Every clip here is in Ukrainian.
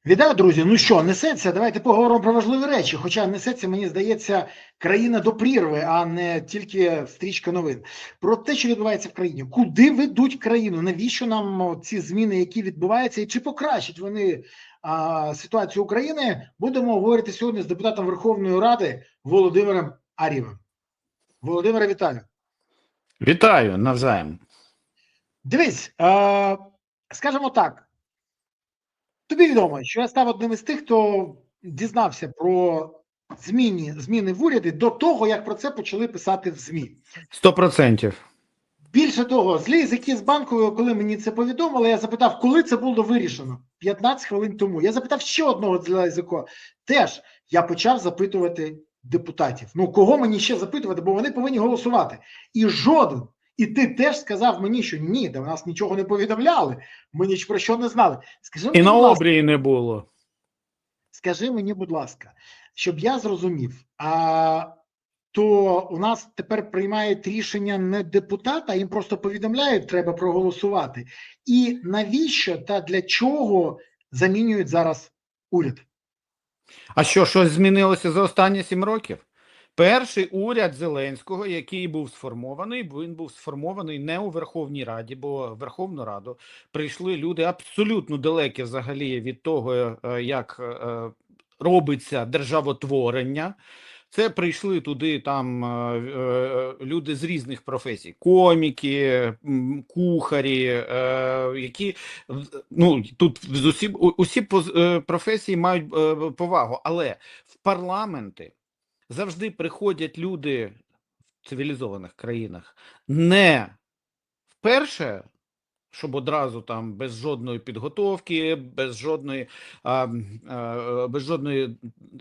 Вітаю, друзі. Ну що, несеться? Давайте поговоримо про важливі речі. Хоча несеться, мені здається, країна до прірви, а не тільки стрічка новин. Про те, що відбувається в країні. Куди ведуть країну? Навіщо нам ці зміни, які відбуваються, і чи покращать вони ситуацію України? Будемо говорити сьогодні з депутатом Верховної Ради Володимиром Ар'євим. Володимире, вітаю. Вітаю, навзаєм. Дивись, скажімо так. Тобі відомо, що я став одним із тих, хто дізнався про зміни в уряді до того, як про це почали писати в ЗМІ. 100%. Більше того, злі язики з Банкової, коли мені це повідомили, я запитав, коли це було вирішено? 15 хвилин тому. Я запитав ще одного злого язика. Теж я почав запитувати депутатів. Ну, кого мені ще запитувати, бо вони повинні голосувати. І жоден. І ти теж сказав мені, що ні, да в нас нічого не повідомляли, ми ніч про що не знали. Скажи мені, І на будь ласка, обрії не було. скажи мені, будь ласка, щоб я зрозумів, то у нас тепер приймають рішення не депутата, їм просто повідомляють, треба проголосувати. І навіщо та для чого замінюють зараз уряд? А що, щось змінилося за останні 7 років? Перший уряд Зеленського, який був сформований, він був сформований не у Верховній Раді, бо в Верховну Раду прийшли люди абсолютно далекі взагалі від того, як робиться державотворення. Це прийшли туди там люди з різних професій, коміки, кухарі, які, ну, тут усі професії мають повагу, але в парламенти завжди приходять люди в цивілізованих країнах не вперше, щоб одразу там без жодної підготовки, без жодної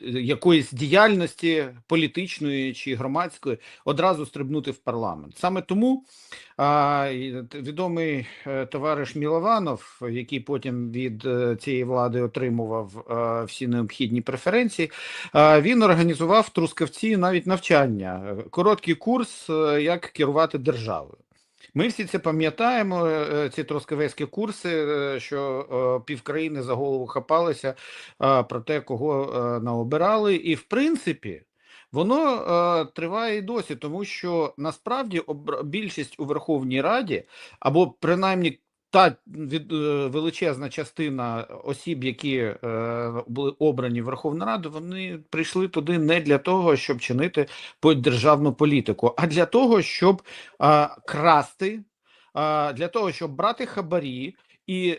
якоїсь діяльності політичної чи громадської одразу стрибнути в парламент. Саме тому відомий товариш Мілованов, який потім від цієї влади отримував всі необхідні преференції, він організував в Трускавці навіть навчання, короткий курс, як керувати державою. Ми всі це пам'ятаємо, ці трускавецькі курси, що півкраїни за голову хапалися про те, кого наобирали. І, в принципі, воно триває і досі, тому що, насправді, більшість у Верховній Раді, або, принаймні, та величезна частина осіб, які були обрані в Верховну Раду, вони прийшли туди не для того, щоб чинити державну політику, а для того, щоб красти, для того, щоб брати хабарі, і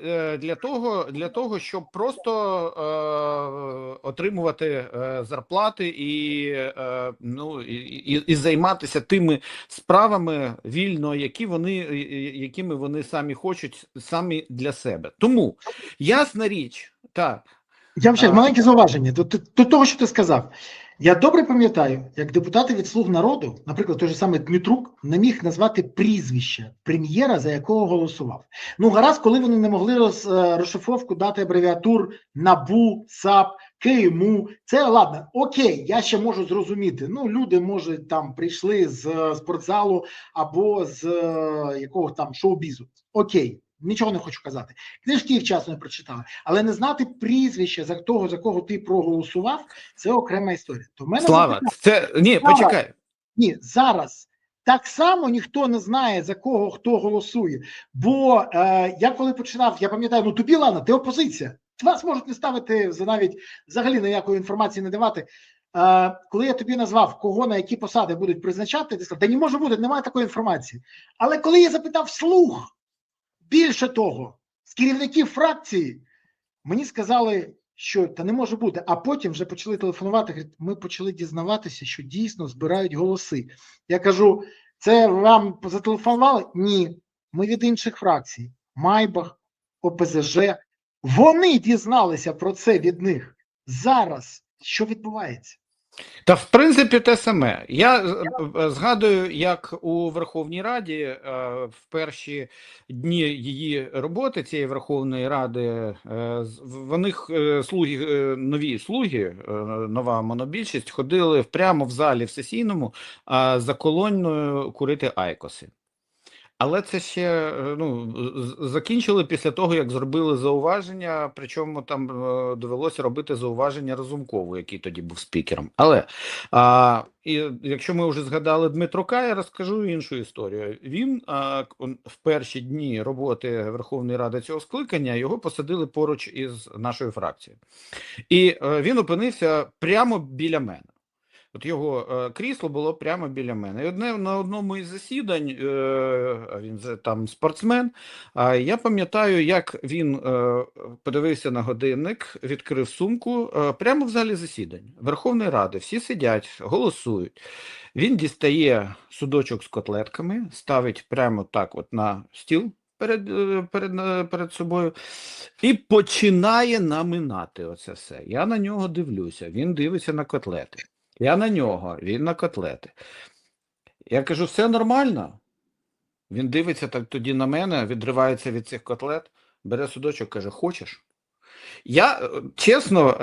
для того, щоб просто отримувати зарплати і займатися тими справами вільно, якими вони самі хочуть, самі для себе. Тому, ясна річ, так. Я вже маленьке зауваження до того, що ти сказав. Я добре пам'ятаю, як депутати від «Слуг народу», наприклад, той же самий Дмитрук, не міг назвати прізвище прем'єра, за якого голосував. Ну, гаразд, коли вони не могли розшифровку дати абревіатур НАБУ, САП, КМУ, це ладно, окей, я ще можу зрозуміти. Ну, люди, може, там прийшли з спортзалу або з якогось там шоу-бізу. Окей. Нічого не хочу казати. Книжки вчасно не прочитали. Але не знати прізвище за того, за кого ти проголосував, це окрема історія. То мене Слава, це... Ні, почекай. Ні, зараз так само ніхто не знає, за кого хто голосує. Бо я коли починав, я пам'ятаю, ну тобі, ладно, ти опозиція. Вас можуть не ставити, навіть взагалі ніякої інформації не давати. Коли я тобі назвав, кого на які посади будуть призначати, ти сказав, та не може бути, немає такої інформації. Але коли я запитав вслух, більше того, з керівників фракції мені сказали, що та не може бути, а потім вже почали телефонувати, говорять, ми почали дізнаватися, що дійсно збирають голоси. Я кажу, це вам зателефонували? Ні, ми від інших фракцій, Майбах, ОПЗЖ, вони дізналися про це від них. Зараз що відбувається? Та, в принципі, те саме. Я згадую, як у Верховній Раді в перші дні її роботи, цієї Верховної Ради, в них нові слуги, нова монобільшість, ходили прямо в залі в сесійному за колонною курити айкоси. Але це ще закінчили після того, як зробили зауваження, причому там довелося робити зауваження Разумкову, який тоді був спікером. Але і якщо ми вже згадали Дмитрука, я розкажу іншу історію. Він в перші дні роботи Верховної Ради цього скликання його посадили поруч із нашою фракцією. І він опинився прямо біля мене. От його крісло було прямо біля мене. І на одному із засідань, він же там спортсмен, я пам'ятаю, як він подивився на годинник, відкрив сумку прямо в залі засідань Верховної Ради. Всі сидять, голосують. Він дістає судочок з котлетками, ставить прямо так от на стіл перед собою і починає наминати оце все. Я на нього дивлюся, він дивиться на котлети. Я на нього, він на котлети. Я кажу, все нормально? Він дивиться так тоді на мене, відривається від цих котлет, бере судочок, каже, хочеш? Я, чесно,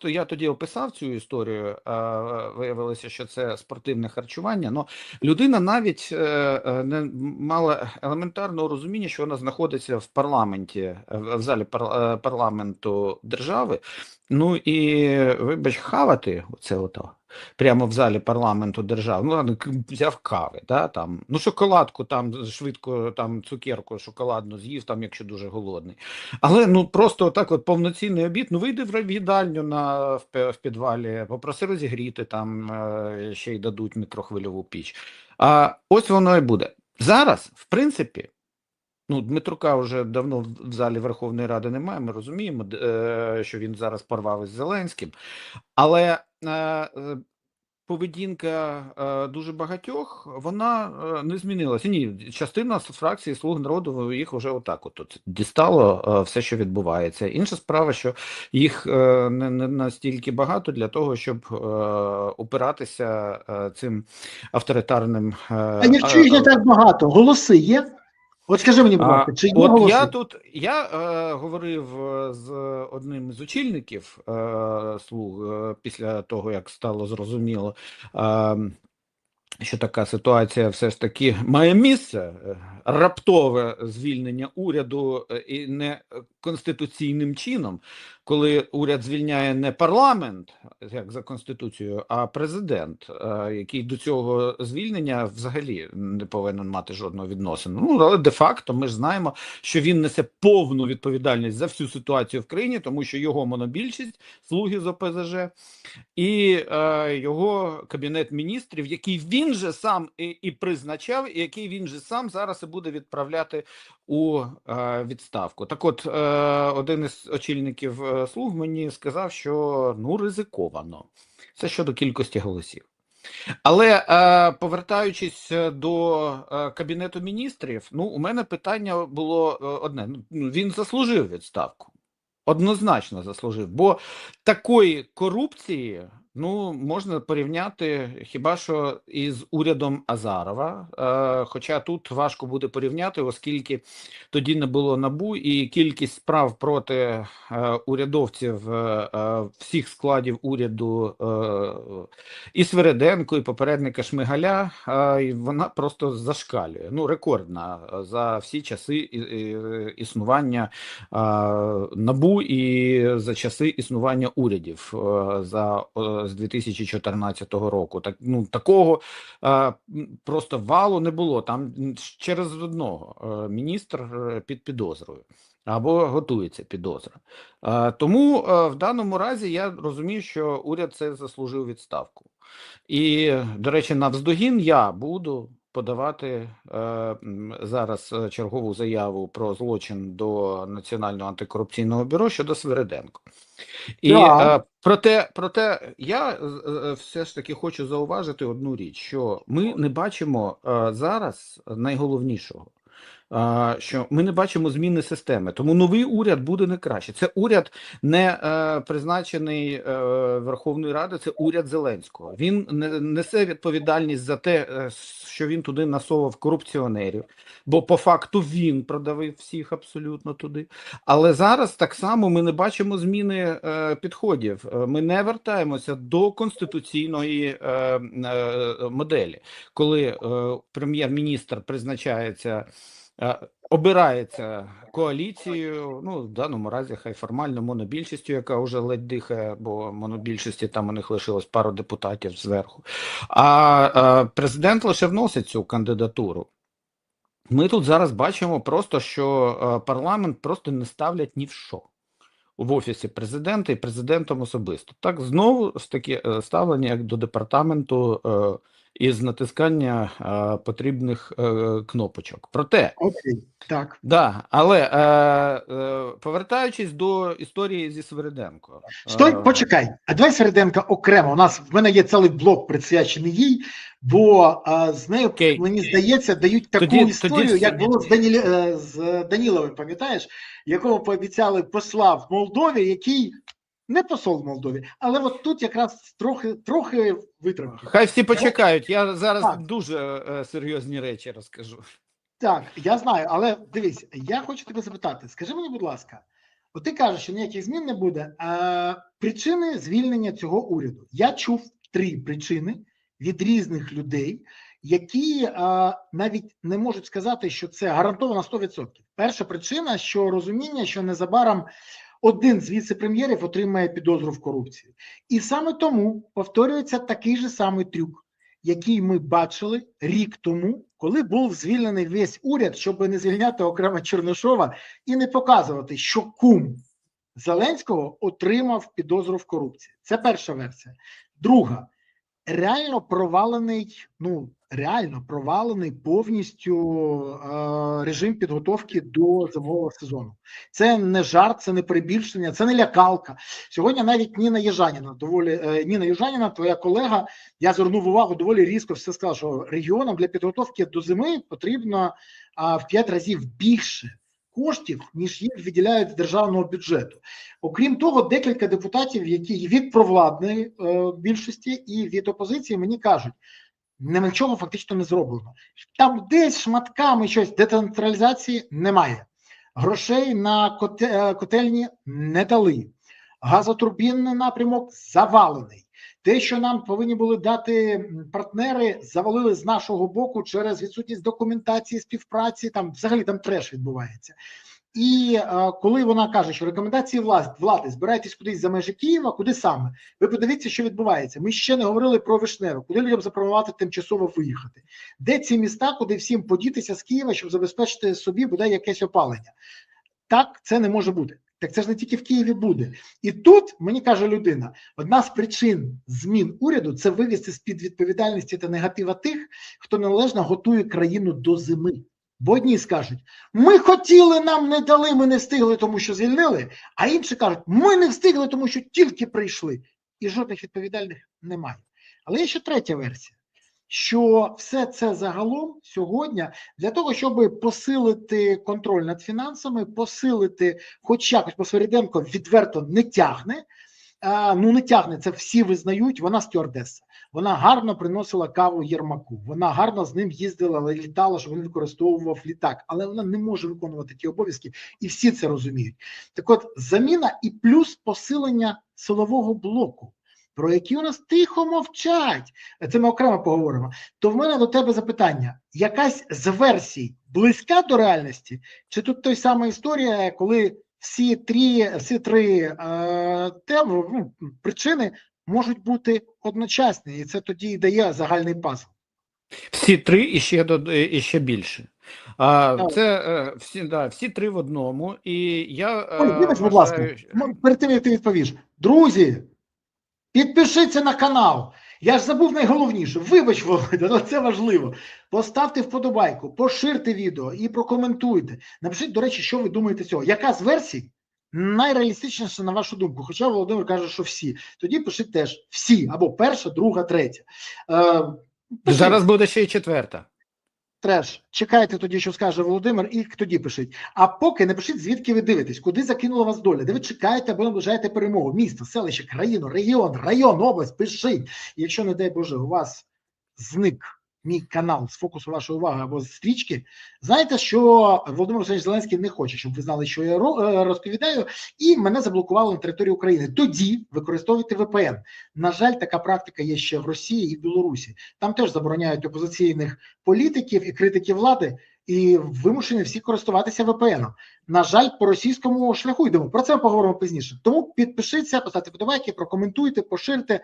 я тоді описав цю історію, виявилося, що це спортивне харчування, але людина навіть не мала елементарного розуміння, що вона знаходиться в парламенті, в залі парламенту держави, ну і, вибач, хавати оце ото. Прямо в залі парламенту держави, ну, взяв кави, да, там, ну, шоколадку, там, швидко, там, цукерку шоколадну з'їв, там, якщо дуже голодний. Але, ну, просто отак от повноцінний обід, ну, вийди в їдальню в підвалі, попроси розігріти, там, ще й дадуть мікрохвильову піч. А ось воно і буде. Зараз, в принципі, ну, Дмитрука вже давно в залі Верховної Ради немає, ми розуміємо, що він зараз порвав із Зеленським, але поведінка дуже багатьох, вона не змінилася. Ні, частина фракції «Слуг народу» їх вже отак от дістало все, що відбувається. Інша справа, що їх не настільки багато для того, щоб упиратися цим авторитарним... А якщо їх не так багато, голоси є? От скажи мені, будь ласка, чи є от голоси? я говорив з одним з очільників «Слуг» після того, як стало зрозуміло, що така ситуація все ж таки має місце, раптове звільнення уряду і не конституційним чином, коли уряд звільняє не парламент, як за Конституцією, а президент, який до цього звільнення взагалі не повинен мати жодного відносину. Ну, але де-факто ми ж знаємо, що він несе повну відповідальність за всю ситуацію в країні, тому що його монобільшість, слуги з ОПЗЖ, і його Кабінет міністрів, який він же сам і призначав, і який він же сам зараз і буде відправляти у відставку. Так от, один із очільників «Слуг» мені сказав, що ну ризиковано. Це щодо кількості голосів. Але повертаючись до Кабінету міністрів, ну у мене питання було одне. Ну, він заслужив відставку. Однозначно заслужив, бо такої корупції, ну, можна порівняти хіба що із урядом Азарова, хоча тут важко буде порівняти, оскільки тоді не було НАБУ і кількість справ проти урядовців всіх складів уряду і Свериденко, і попередника Шмигаля, вона просто зашкалює, ну, рекордна за всі часи існування НАБУ і за часи існування урядів з 2014 року. Так, ну, такого просто валу не було. Там через одного міністр під підозрою або готується підозра. Тому в даному разі я розумію, що уряд це заслужив відставку. І, до речі, навздогін я буду подавати зараз чергову заяву про злочин до Національного антикорупційного бюро щодо Свериденко. І проте я все ж таки хочу зауважити одну річ, що ми не бачимо зараз найголовнішого. що ми не бачимо зміни системи. Тому новий уряд буде не краще. Це уряд не призначений Верховною Радою, це уряд Зеленського. Він несе відповідальність за те, що він туди насовував корупціонерів, бо по факту він продавив всіх абсолютно туди. Але зараз так само ми не бачимо зміни підходів. Ми не вертаємося до конституційної моделі, коли прем'єр-міністр призначається, обирається коаліцією, ну, в даному разі, хай формально монобільшістю, яка вже ледь дихає, бо монобільшості там у них лишилось пару депутатів зверху. А президент лише вносить цю кандидатуру. Ми тут зараз бачимо просто, що парламент просто не ставлять ні в що в Офісі президента і президентом особисто. Так, знову ж таки ставлення як до департаменту із натискання потрібних кнопочок. Проте, Окей, так. да, але повертаючись до історії зі Свириденко. Стой, почекай. А давай Середенка окремо. В мене є цілий блок присвячений їй, бо з нею, Окей. мені здається, дають таку історію, як було з Даніловим, пам'ятаєш, якому пообіцяли посла в Молдові, який не посол в Молдові, але от тут якраз трохи витримки. Хай всі почекають, я зараз Так. дуже серйозні речі розкажу. Так, я знаю, але дивись, я хочу тебе запитати, скажи мені, будь ласка, от ти кажеш, що ніяких змін не буде, причини звільнення цього уряду. Я чув 3 причини від різних людей, які навіть не можуть сказати, що це гарантовано 100%. Перша причина, що розуміння, що незабаром один з віце-прем'єрів отримає підозру в корупції. І саме тому повторюється такий же самий трюк, який ми бачили рік тому, коли був звільнений весь уряд, щоб не звільняти окремо Чернишова і не показувати, що кум Зеленського отримав підозру в корупції. Це перша версія. Друга. Реально провалений повністю режим підготовки до зимового сезону. Це не жарт, це не перебільшення, це не лякалка. Сьогодні навіть Ніна Южаніна, твоя колега, я звернув увагу, доволі різко все сказала, що регіонам для підготовки до зими потрібно в 5 разів більше коштів, ніж їм виділяють з державного бюджету. Окрім того, декілька депутатів, які від провладної більшості і від опозиції, мені кажуть, нічого фактично не зроблено. Там десь шматками щось, децентралізації немає. Грошей на котельні не дали. Газотурбінний напрямок завалений. Те, що нам повинні були дати партнери, завалили з нашого боку через відсутність документації, співпраці, там взагалі там треш відбувається. І коли вона каже, що рекомендації влади, збирайтесь кудись за межі Києва, куди саме? Ви подивіться, що відбувається. Ми ще не говорили про Вишневе, куди людям запропонувати тимчасово виїхати. Де ці міста, куди всім подітися з Києва, щоб забезпечити собі бодай якесь опалення? Так, це не може бути. Так це ж не тільки в Києві буде. І тут, мені каже людина, одна з причин змін уряду – це вивести з-під відповідальності та негатива тих, хто належно готує країну до зими. Бо одні скажуть, ми хотіли, нам не дали, ми не встигли, тому що звільнили, а інші кажуть, ми не встигли, тому що тільки прийшли. І жодних відповідальних немає. Але є ще третя версія, що все це загалом сьогодні для того, щоб посилити контроль над фінансами, посилити хоч якось, бо Свириденко відверто не тягне, не тягне, це всі визнають, вона стюардеса. Вона гарно приносила каву Єрмаку, вона гарно з ним їздила, літала, щоб він використовував літак, але вона не може виконувати ті обов'язки, і всі це розуміють. Так от, заміна і плюс посилення силового блоку, про які у нас тихо мовчать, це ми окремо поговоримо, то в мене до тебе запитання, якась з версій близька до реальності, чи тут той сама історія, коли всі три теми, причини можуть бути одночасні, і це тоді і дає загальний пазл. Всі 3 і ще більше. Це всі 3 в одному. І я будь ласка, перед тим, як ти відповіш. Друзі, підпишіться на канал. Я ж забув найголовніше. Вибач, Володя, але це важливо. Поставте вподобайку, поширте відео і прокоментуйте. Напишіть, до речі, що ви думаєте з цього. Яка з версій найреалістичніша, на вашу думку? Хоча Володимир каже, що всі. Тоді пишіть теж всі, або перша, друга, третя. Зараз буде ще й четверта. треш. Чекайте тоді, що скаже Володимир, і тоді пишіть. А поки не пишіть, звідки ви дивитесь, куди закинула вас доля, де ви чекаєте або наближаєте перемогу. Місто, селище, країну, район, область, пишіть. І якщо, не дай Боже, у вас зник мій канал з фокусу вашої уваги або з стрічки, знаєте, що Володимир Олександрович Зеленський не хоче, щоб ви знали, що я розповідаю, і мене заблокували на території України. Тоді використовуйте VPN. На жаль, така практика є ще в Росії і в Білорусі. Там теж забороняють опозиційних політиків і критиків влади, і вимушені всі користуватися VPN. На жаль, по російському шляху йдемо. Про це ми поговоримо пізніше. Тому підпишіться, поставте подобайки, прокоментуйте, поширте,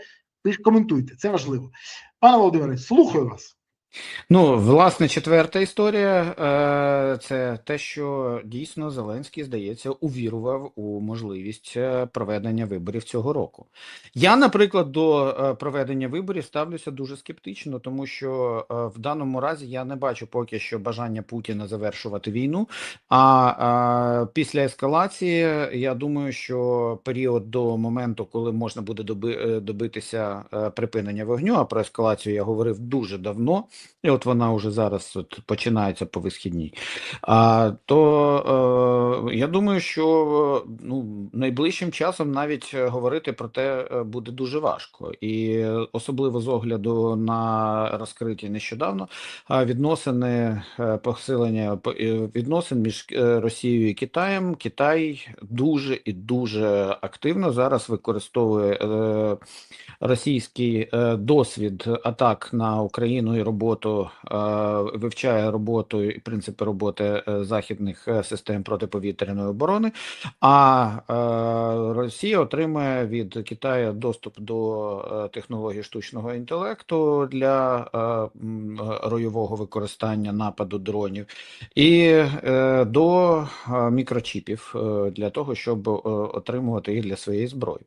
коментуйте. Це важливо. Пане Володимире, слухаю вас. Ну, власне, четверта історія це те, що дійсно Зеленський, здається, увірував у можливість проведення виборів цього року. Я, наприклад, до проведення виборів ставлюся дуже скептично, тому що в даному разі я не бачу поки що бажання Путіна завершувати війну, а після ескалації я думаю, що період до моменту, коли можна буде добитися припинення вогню, а про ескалацію я говорив дуже давно, і от вона вже зараз починається по висхідній. То я думаю, що найближчим часом навіть говорити про те буде дуже важко. І особливо з огляду на розкриті нещодавно посилення відносин між Росією і Китаєм. Китай дуже і дуже активно зараз використовує російський досвід атак на Україну і роботу, вивчає роботу і принципи роботи західних систем протиповітряної оборони, а Росія отримує від Китаю доступ до технологій штучного інтелекту для ройового використання нападу дронів і до мікрочіпів для того, щоб отримувати їх для своєї зброї.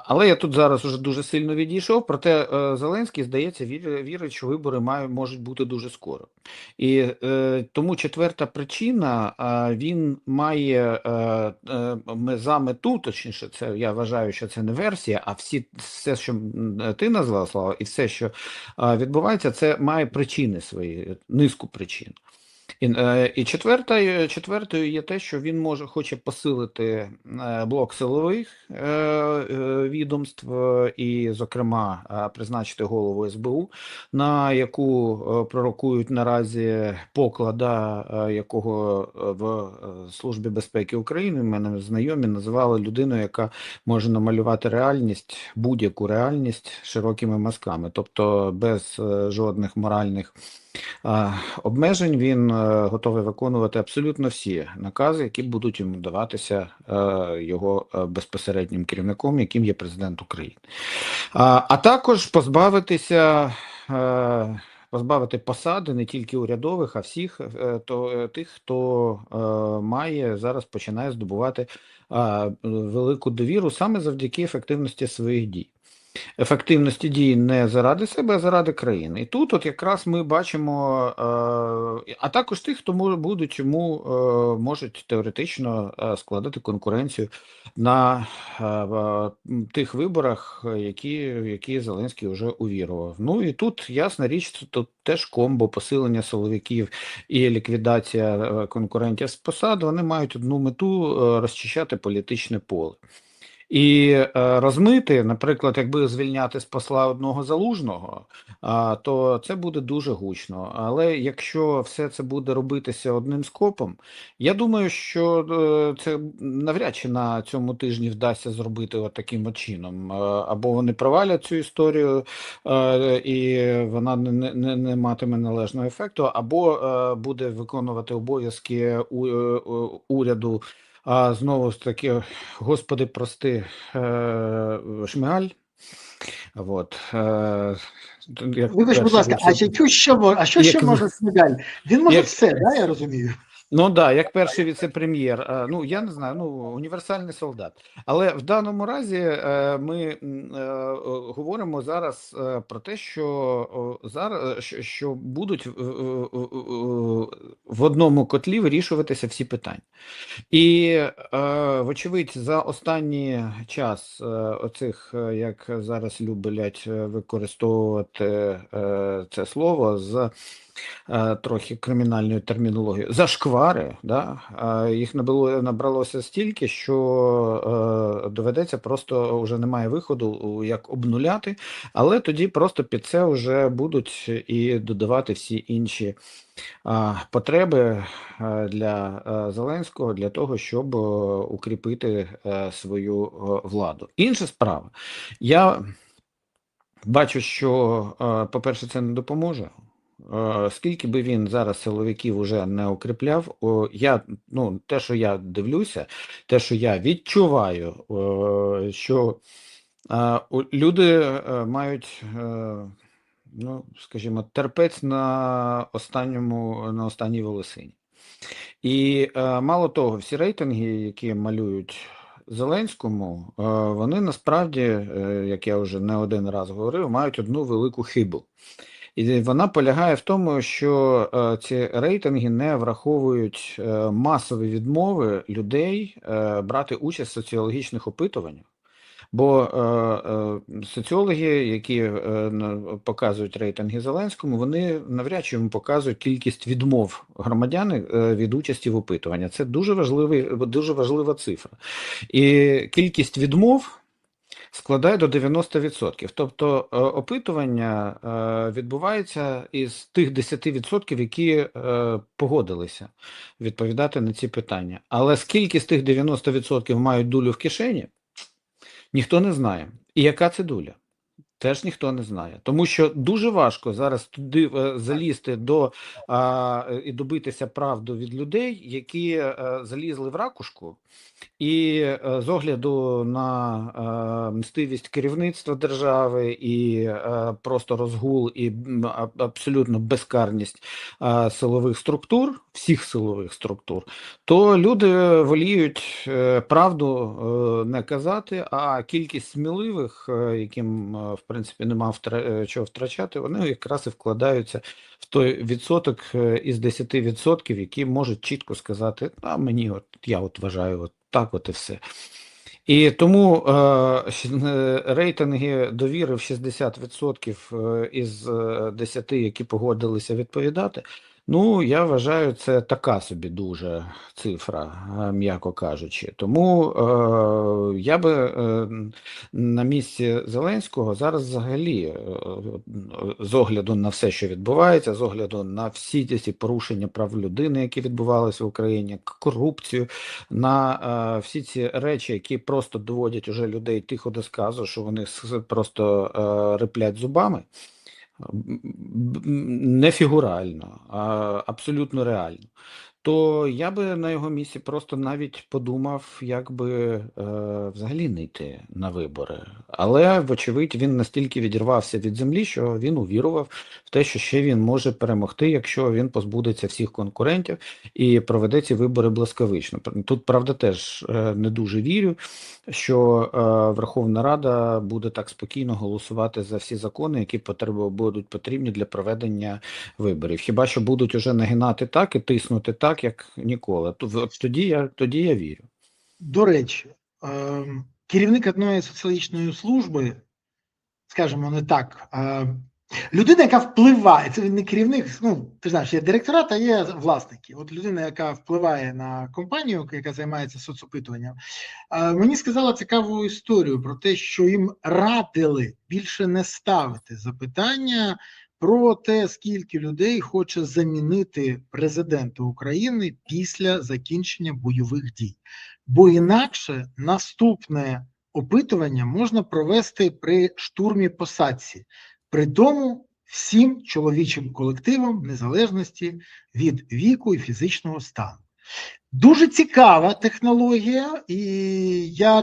Але я тут зараз уже дуже сильно відійшов, проте Зеленський, здається, вірить, що вибори можуть бути дуже скоро. І тому четверта причина, він має за мету, точніше, це я вважаю, що це не версія, а все, що ти назвав, Слава, і все, що відбувається, це має причини свої, низку причин. І четвертою є те, що він хоче посилити блок силових відомств і, зокрема, призначити голову СБУ, на яку пророкують наразі поклада, якого в Службі безпеки України, в мене знайомі, називали людиною, яка може намалювати реальність, будь-яку реальність широкими мазками, тобто без жодних моральних обмежень. Він готовий виконувати абсолютно всі накази, які будуть йому даватися його безпосереднім керівником, яким є президент України. А також позбавити посади не тільки урядових, а всіх тих, хто починає здобувати велику довіру саме завдяки ефективності своїх дій. Ефективності дій не заради себе, а заради країни. І тут от якраз ми бачимо, а також тих, хто можуть теоретично складати конкуренцію на тих виборах, які Зеленський вже увірував. Ну і тут, ясна річ, тут теж комбо, посилення силовиків і ліквідація конкурентів з посад, вони мають одну мету – розчищати політичне поле. І розмити, наприклад, якби звільняти з посла одного Залужного, то це буде дуже гучно. Але якщо все це буде робитися одним скопом, я думаю, що це навряд чи на цьому тижні вдасться зробити таким чином. Або вони провалять цю історію, і вона не матиме належного ефекту, або буде виконувати обов'язки уряду. Знову ж таки, Господи, прости, Шмигаль. Вибач, будь ласка, що ще може Шмигаль? Він може все, да, я розумію? Ну так, як перший віце-прем'єр, я не знаю, універсальний солдат. Але в даному разі ми говоримо зараз про те, що будуть в одному котлі вирішуватися всі питання. І, вочевидь, за останній час оцих, як зараз люблять використовувати це слово, з трохи кримінальною термінологією, зашквари, да? Їх набралося стільки, що доведеться просто, вже немає виходу, як обнуляти, але тоді просто під це вже будуть і додавати всі інші потреби для Зеленського, для того, щоб укріпити свою владу. Інша справа, я бачу, що, по-перше, це не допоможе. Скільки би він зараз силовиків уже не укріпляв, те, що я дивлюся, те, що я відчуваю, що люди мають, скажімо, терпець на останній волосині. І мало того, всі рейтинги, які малюють Зеленському, вони насправді, як я вже не один раз говорив, мають одну велику хибу. І вона полягає в тому, що ці рейтинги не враховують масові відмови людей брати участь в соціологічних опитуваннях. Бо соціологи, які показують рейтинги Зеленському, вони навряд чи йому показують кількість відмов громадян від участі в опитуванні. Це дуже важлива цифра. І кількість відмов складає до 90%. Тобто опитування відбувається із тих 10%, які погодилися відповідати на ці питання. Але скільки з тих 90% мають дулю в кишені, ніхто не знає. І яка це доля? Теж ніхто не знає. Тому що дуже важко зараз туди залізти і добитися правди від людей, які залізли в ракушку, і з огляду на мстивість керівництва держави і просто розгул і абсолютно безкарність силових структур, всіх силових структур, то люди воліють правду не казати, а кількість сміливих, яким, в принципі, нема чого втрачати, вони якраз і вкладаються в той відсоток із 10%, які можуть чітко сказати, я вважаю, так і все. І тому рейтинги довіри в 60% із 10, які погодилися відповідати, я вважаю, це така собі дуже цифра, м'яко кажучи. Тому я би на місці Зеленського зараз взагалі, з огляду на все, що відбувається, з огляду на всі ці порушення прав людини, які відбувалися в Україні, корупцію, на всі ці речі, які просто доводять уже людей тихо до сказу, що вони просто риплять зубами, не фігурально, а абсолютно реально, то я би на його місці просто навіть подумав, як би взагалі не йти на вибори. Але, вочевидь, він настільки відірвався від землі, що він увірував в те, що ще він може перемогти, якщо він позбудеться всіх конкурентів і проведе ці вибори блискавично. Тут, правда, теж не дуже вірю, що Верховна Рада буде так спокійно голосувати за всі закони, які будуть потрібні для проведення виборів. Хіба що будуть уже нагинати так і тиснути так, як ніколи. Тоді я вірю. До речі, керівник одної соціологічної служби, скажімо не так, людина, яка впливає, це не керівник, ти знаєш, є директорат, а є власники. От людина, яка впливає на компанію, яка займається соцопитуванням, мені сказала цікаву історію про те, що їм радили більше не ставити запитання про те, скільки людей хоче замінити президента України після закінчення бойових дій. Бо інакше наступне опитування можна провести при штурмі посадці. При тому всім чоловічим колективам, незалежності від віку і фізичного стану. Дуже цікава технологія, і я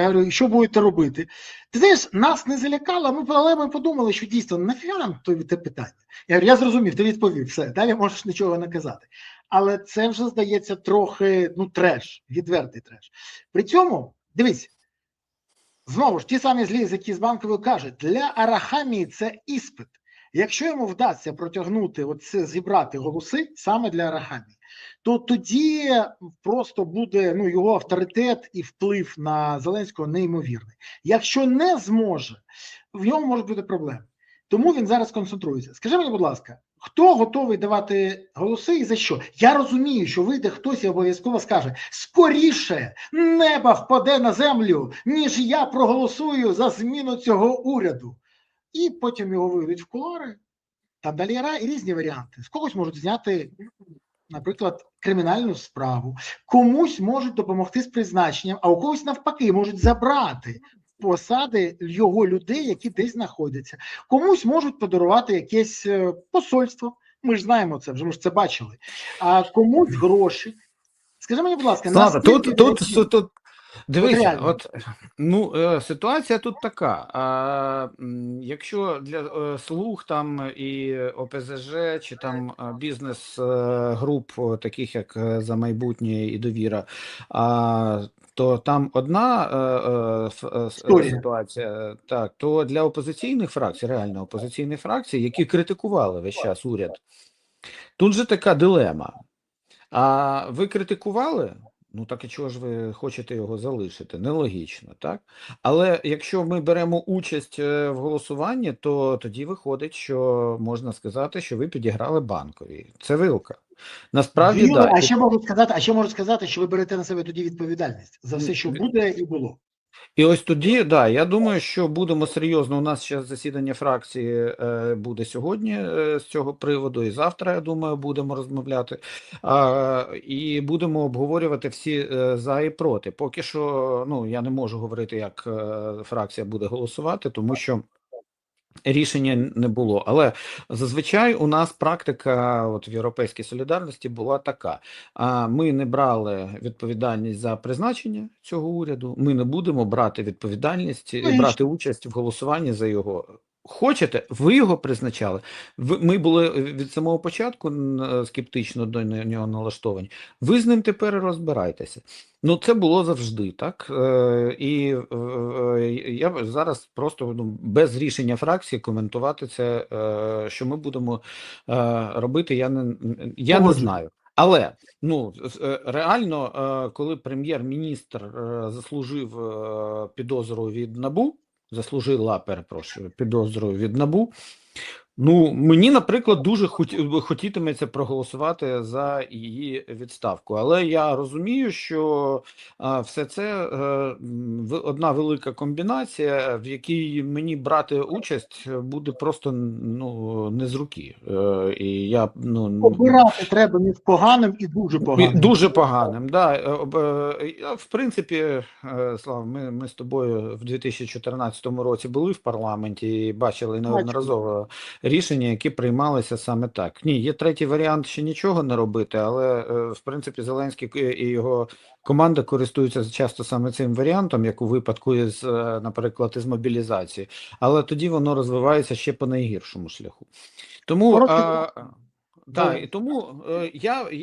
говорю, що будете робити? Ти знаєш, нас не залякало, але ми подумали, що дійсно, нафіга нам те питання? Я говорю, я зрозумів, ти відповів, все, далі можеш нічого не казати. Але це вже, здається, трохи, треш, відвертий треш. При цьому, дивись, знову ж, ті самі злі, які з Банкової кажуть, для Арахамії це іспит. Якщо йому вдасться протягнути, зібрати голоси саме для Арахамії, то тоді просто буде його авторитет і вплив на Зеленського неймовірний. Якщо не зможе, в ньому можуть бути проблеми. Тому він зараз концентрується. Скажи мені, будь ласка, Хто готовий давати голоси і за що? Я розумію, що вийде хтось і обов'язково скаже, скоріше небо впаде на землю, ніж я проголосую за зміну цього уряду. І потім його виведуть в кулуари. Там далі є різні варіанти. З когось можуть зняти, наприклад, кримінальну справу, комусь можуть допомогти з призначенням, а у когось навпаки можуть забрати посади його людей, які десь знаходяться. Комусь можуть подарувати якесь посольство. Ми ж знаємо це, вже ми ж це бачили. А комусь гроші. Скажи мені, будь ласка, Слава, наскільки тут дивися, реально? ситуація тут така. Якщо для слуг там і ОПЗЖ, чи там бізнес-груп, таких як «За майбутнє» і «Довіра», то там одна ситуація, так, то для опозиційних фракцій, реально опозиційних фракцій, які критикували весь час уряд, тут же така дилема. А ви критикували? Ну так і чого ж ви хочете його залишити? Нелогічно, так? Але якщо ми беремо участь в голосуванні, то тоді виходить, що можна сказати, що ви підіграли Банковій. Це вилка. Насправді, Віли, да. а ще можуть сказати, що ви берете на себе тоді відповідальність за все, що буде і було. І ось тоді, да, я думаю, що будемо серйозно. У нас ще засідання фракції буде сьогодні з цього приводу, і завтра, я думаю, будемо розмовляти. І будемо обговорювати всі за і проти. Поки що, ну, я не можу говорити, як фракція буде голосувати, тому що рішення не було. Але зазвичай у нас практика от в Європейській солідарності була така. Ми не брали відповідальність за призначення цього уряду, ми не будемо брати відповідальність і брати участь в голосуванні за його. Хочете, ви його призначали. Ми були від самого початку скептично до нього налаштовані. Ви з ним тепер розбирайтеся. Ну, це було завжди, так? І я зараз просто без рішення фракції коментувати це, що ми будемо робити, я не знаю. Але ну реально, коли прем'єр-міністр заслужив підозру від НАБУ, перепрошую, підозру від НАБУ, ну, мені, наприклад, дуже хотітиметься проголосувати за її відставку. Але я розумію, що все це одна велика комбінація, в якій мені брати участь буде просто не з руки. І я, обирати треба між поганим і дуже поганим. Дуже поганим, да. В принципі, Слава, ми з тобою в 2014 році були в парламенті і бачили неодноразово рішення, які приймалися саме так. Ні, є третій варіант ще нічого не робити, але в принципі Зеленський і його команда користуються часто саме цим варіантом, як у випадку наприклад, із мобілізації. Але тоді воно розвивається ще по найгіршому шляху. Тому так, і тому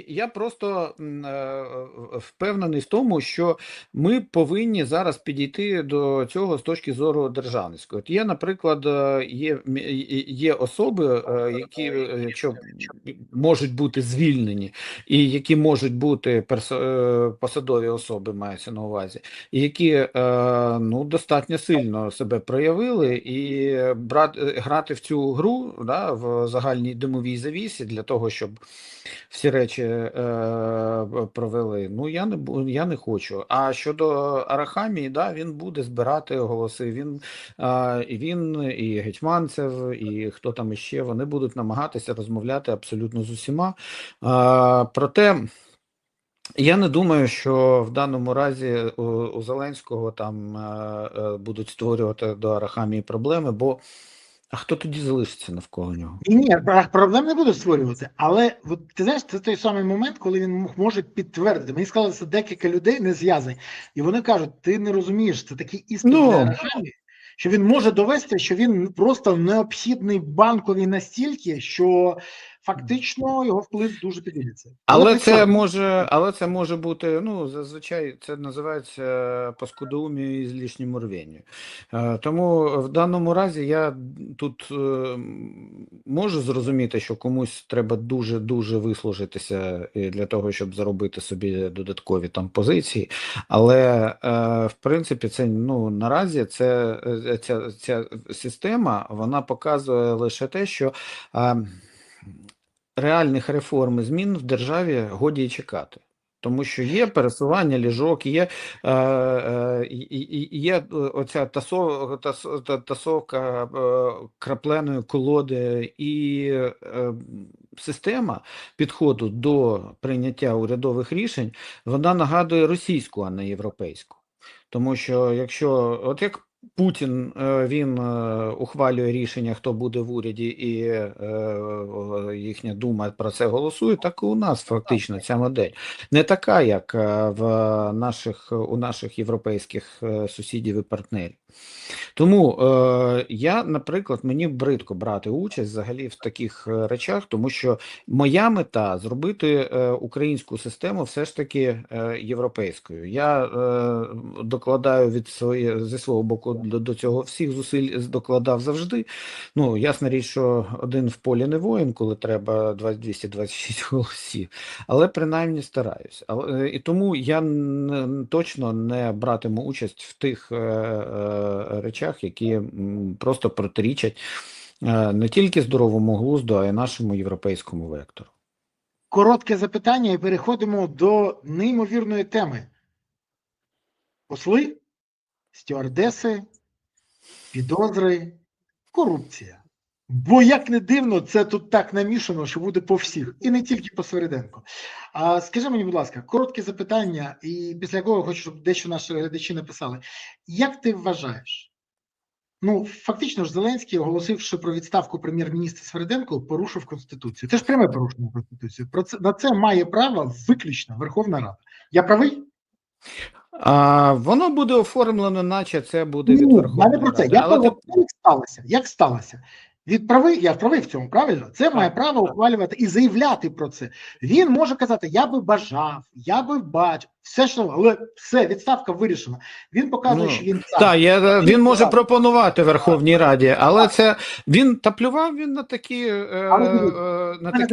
я просто впевнений в тому, що ми повинні зараз підійти до цього з точки зору державницької. От є, наприклад, є особи, які, якщо можуть бути звільнені, і які можуть бути посадові особи, мається на увазі, і які достатньо сильно себе проявили, і грати в цю гру, да, в загальній димовій завісі для того, щоб всі речі провели. Ну, я не хочу. А щодо Арахамії, да, він буде збирати голоси. Він і Гетьманцев, і хто там іще, вони будуть намагатися розмовляти абсолютно з усіма. Проте я не думаю, що в даному разі у Зеленського там будуть створювати до Арахамії проблеми, бо а хто тоді залишиться навколо нього? Ні, проблем не буду створювати, але от, ти знаєш, це той самий момент, коли він може підтвердити. Мені сказали, що декілька людей не зв'язані, і вони кажуть, ти не розумієш, це такий іспит для Арахамії, що він може довести, що він просто необхідний Банковій настільки, що фактично його вплив дуже підійметься. Але це може бути, зазвичай це називається по скудоумію і злішньому рвенню. Тому в даному разі я тут можу зрозуміти, що комусь треба дуже-дуже вислужитися для того, щоб заробити собі додаткові там позиції, але в принципі це, наразі ця система, вона показує лише те, що реальних реформ і змін в державі годі й чекати. Тому що є пересування ліжок, є оця тасовка крапленої колоди і система підходу до прийняття урядових рішень, вона нагадує російську, а не європейську. Тому що якщо, от як Путін, він ухвалює рішення, хто буде в уряді, і їхня дума про це голосує, так і у нас фактично ця модель. Не така, як у наших європейських сусідів і партнерів. Тому я, наприклад, мені бридко брати участь взагалі в таких речах, тому що моя мета – зробити українську систему все ж таки європейською. Я докладаю зі свого боку до цього всіх зусиль докладав завжди. Ну, ясна річ, що один в полі не воїн, коли треба 226 голосів, але принаймні стараюсь. І тому я точно не братиму участь в тих речах, які просто протирічать не тільки здоровому глузду, а й нашому європейському вектору. Коротке запитання і переходимо до неймовірної теми. Посли, стюардеси, підозри, корупція. Бо, як не дивно, це тут так намішано, що буде по всіх. І не тільки по Свириденко. Скажи мені, будь ласка, коротке запитання, і після якого хочу, щоб дещо наші глядачі написали. Як ти вважаєш? Ну, фактично ж Зеленський, оголосивши про відставку прем'єр-міністра Свириденко, порушив Конституцію. Це ж пряме порушення Конституції. На це має право виключно Верховна Рада. Я правий? Воно буде оформлено, наче це буде від Верховної Ради. Про це. Але як сталося? Я правий в цьому, правильно? Це має право ухвалювати і заявляти про це. Він може казати, я би бажав, я би бачив, все що, але все, відставка вирішена. Він показує, що він він може пропонувати Верховній Раді, але це він плював він на такі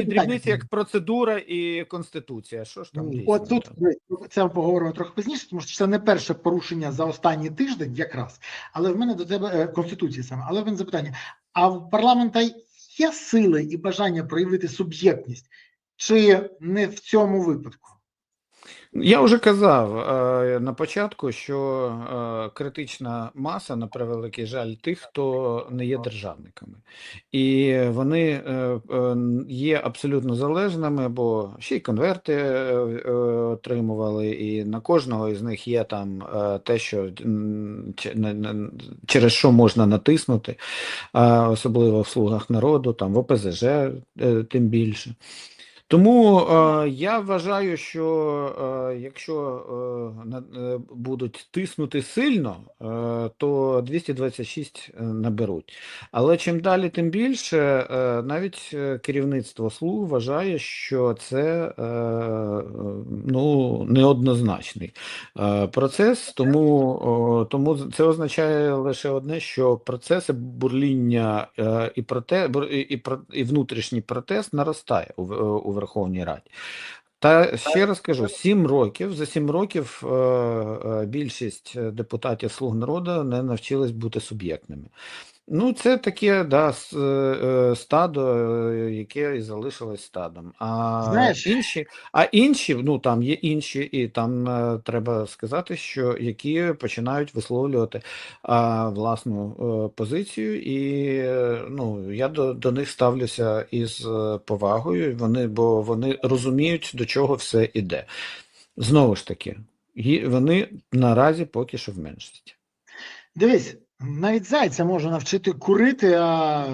дрібниці, як процедура і Конституція. Що ж там дійсно? От тут це ми поговоримо трохи пізніше, тому що це не перше порушення за останній тиждень якраз, але в мене до тебе Конституції саме, але в мене запитання. А в парламента є сили і бажання проявити суб'єктність? Чи не в цьому випадку? Я вже казав на початку, що критична маса, на превеликий жаль, тих, хто не є державниками. І вони є абсолютно залежними, бо ще й конверти отримували, і на кожного із них є там те, що через що можна натиснути, особливо в «Слугах народу», там в ОПЗЖ тим більше. Тому я вважаю, що якщо будуть тиснути сильно, то 226 наберуть. Але чим далі, тим більше, навіть керівництво «Слуг» вважає, що це неоднозначний процес, тому це означає лише одне, що процеси бурління і внутрішній протест наростає у Верховній Раді. Та ще раз кажу, за 7 років більшість депутатів «Слуг народу» не навчились бути суб'єктними. Ну, це таке, стадо, яке і залишилось стадом. Інші, там є інші, і там треба сказати, що які починають висловлювати власну позицію, і я до них ставлюся із повагою, бо вони розуміють, до чого все іде. Знову ж таки, вони наразі поки що в меншості. Дивись, навіть зайця можна навчити курити, а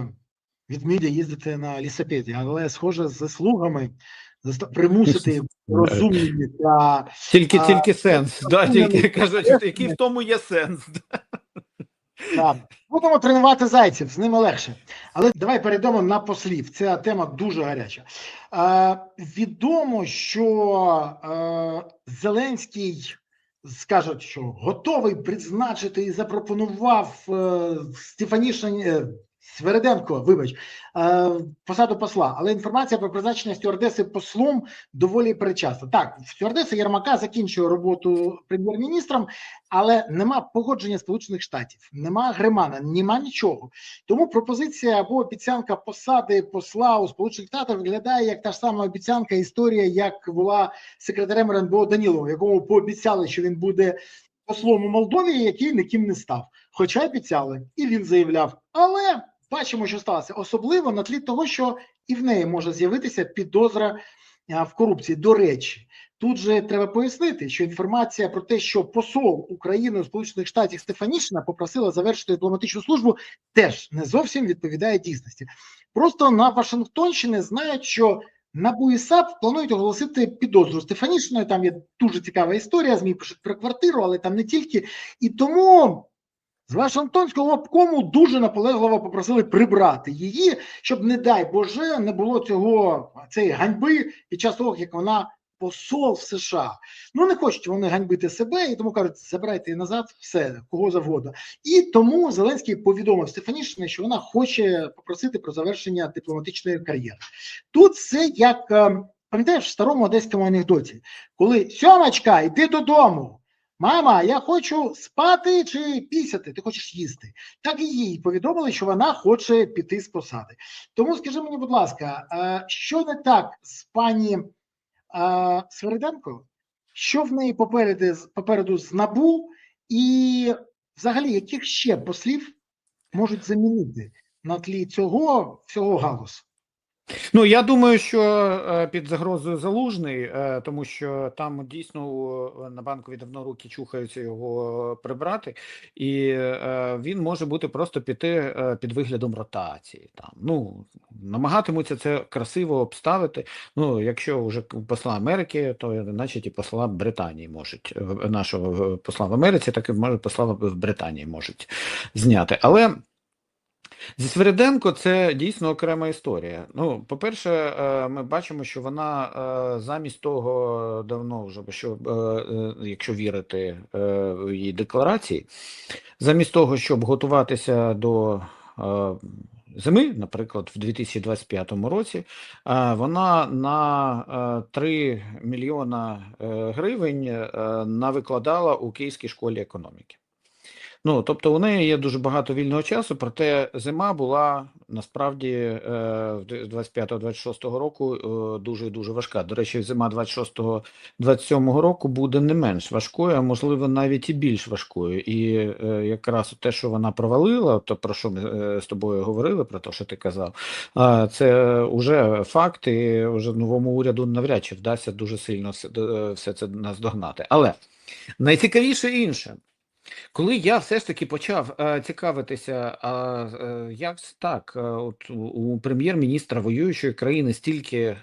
ведмедя їздити на лісопеді, але схоже з «Слугами» примусити розумні та... Тільки сенс, тільки кажуть, який в тому є сенс. Так. Будемо тренувати зайців, з ними легше. Але давай перейдемо на послів. Ця тема дуже гаряча. Відомо, що Зеленський, скажуть, що готовий призначити і запропонував Свериденко, вибач, посаду посла, але інформація про призначення стюардеси послом доволі передчасна. Так, стюардеса Єрмака закінчує роботу прем'єр-міністром, але нема погодження Сполучених Штатів, нема Гремана, нема нічого. Тому пропозиція або обіцянка посади посла у Сполучених Штатах виглядає як та ж сама обіцянка, історія, як була секретарем РНБО Данілова, якому пообіцяли, що він буде послом у Молдові, який ніким не став. Хоча обіцяли, і він заявляв, але бачимо, що сталося, особливо на тлі того, що і в неї може з'явитися підозра в корупції. До речі, тут же треба пояснити, що інформація про те, що посол України у Сполучених Штатах Стефанішина попросила завершити дипломатичну службу, теж не зовсім відповідає дійсності. Просто на Вашингтонщині знають, що НАБУ і САП планують оголосити підозру Стефанішиною. Там є дуже цікава історія, ЗМІ пишуть про квартиру, але там не тільки. І тому з Вашингтонського обкому дуже наполегливо попросили прибрати її, щоб, не дай Боже, не було цієї ганьби під час того, як вона посол в США. Ну, не хочуть вони ганьбити себе, і тому кажуть, забирайте її назад, все, кого завгодно. І тому Зеленський повідомив Стефанішині, що вона хоче попросити про завершення дипломатичної кар'єри. Тут все як, пам'ятаєш, в старому одеському анекдоті, коли «Сьомочка, йди додому». Мама, я хочу спати чи пісяти, ти хочеш їсти. Так і їй повідомили, що вона хоче піти з посади. Тому скажи мені, будь ласка, що не так з пані Свериденко? Що в неї попереду з НАБУ? І взагалі, яких ще послів можуть замінити на тлі цього всього галузу? Ну, я думаю, що під загрозою Залужний, тому що там дійсно на Банковій давно руки чухаються його прибрати, і він може бути просто піти під виглядом ротації. Там, ну, намагатимуться це красиво обставити. Ну, якщо вже посла Америки, то значить і посла Британії можуть, нашого посла в Америці, так і посла в Британії можуть зняти. Але зі Свериденко це дійсно окрема історія. Ну, по-перше, ми бачимо, що вона замість того давно вже, що, якщо вірити її декларації, замість того, щоб готуватися до зими, наприклад, в 2025 році, вона на 3 мільйона гривень навикладала у Київській школі економіки. Ну, тобто у неї є дуже багато вільного часу, проте зима була насправді в 25-26 року дуже і дуже важка. До речі, зима 26-27 року буде не менш важкою, а можливо навіть і більш важкою. І якраз те, що вона провалила, то про що ми з тобою говорили, про те, що ти казав, це вже факт, і вже новому уряду навряд чи вдасться дуже сильно все це наздогнати. Але найцікавіше інше. Коли я все ж таки почав цікавитися, як так, от у прем'єр-міністра воюючої країни стільки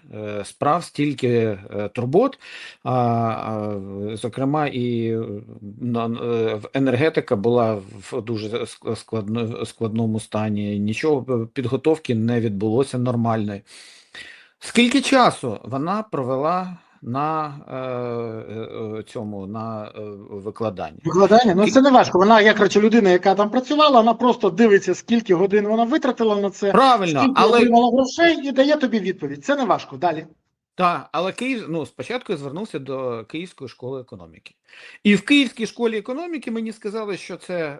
справ, стільки турбот, зокрема і енергетика була в дуже складному стані, нічого підготовки не відбулося нормальної. Скільки часу вона провела на викладанні? Викладання? Ну, це не важко. Вона, як речі, людина, яка там працювала, вона просто дивиться, скільки годин вона витратила на це, Правильно, скільки але отримала грошей і дає тобі відповідь. Це не важко. Далі. так, але Київ, ну, спочатку я звернувся до Київської школи економіки. І в Київській школі економіки мені сказали, що це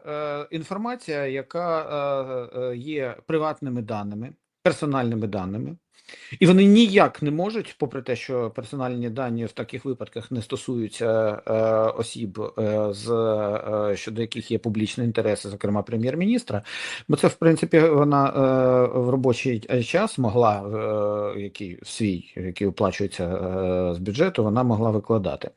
інформація, яка є приватними даними, персональними даними. І вони ніяк не можуть, попри те, що персональні дані в таких випадках не стосуються осіб, щодо яких є публічні інтереси, зокрема прем'єр-міністра, бо це, в принципі, вона в робочий час могла, який оплачується з бюджету, вона могла викладати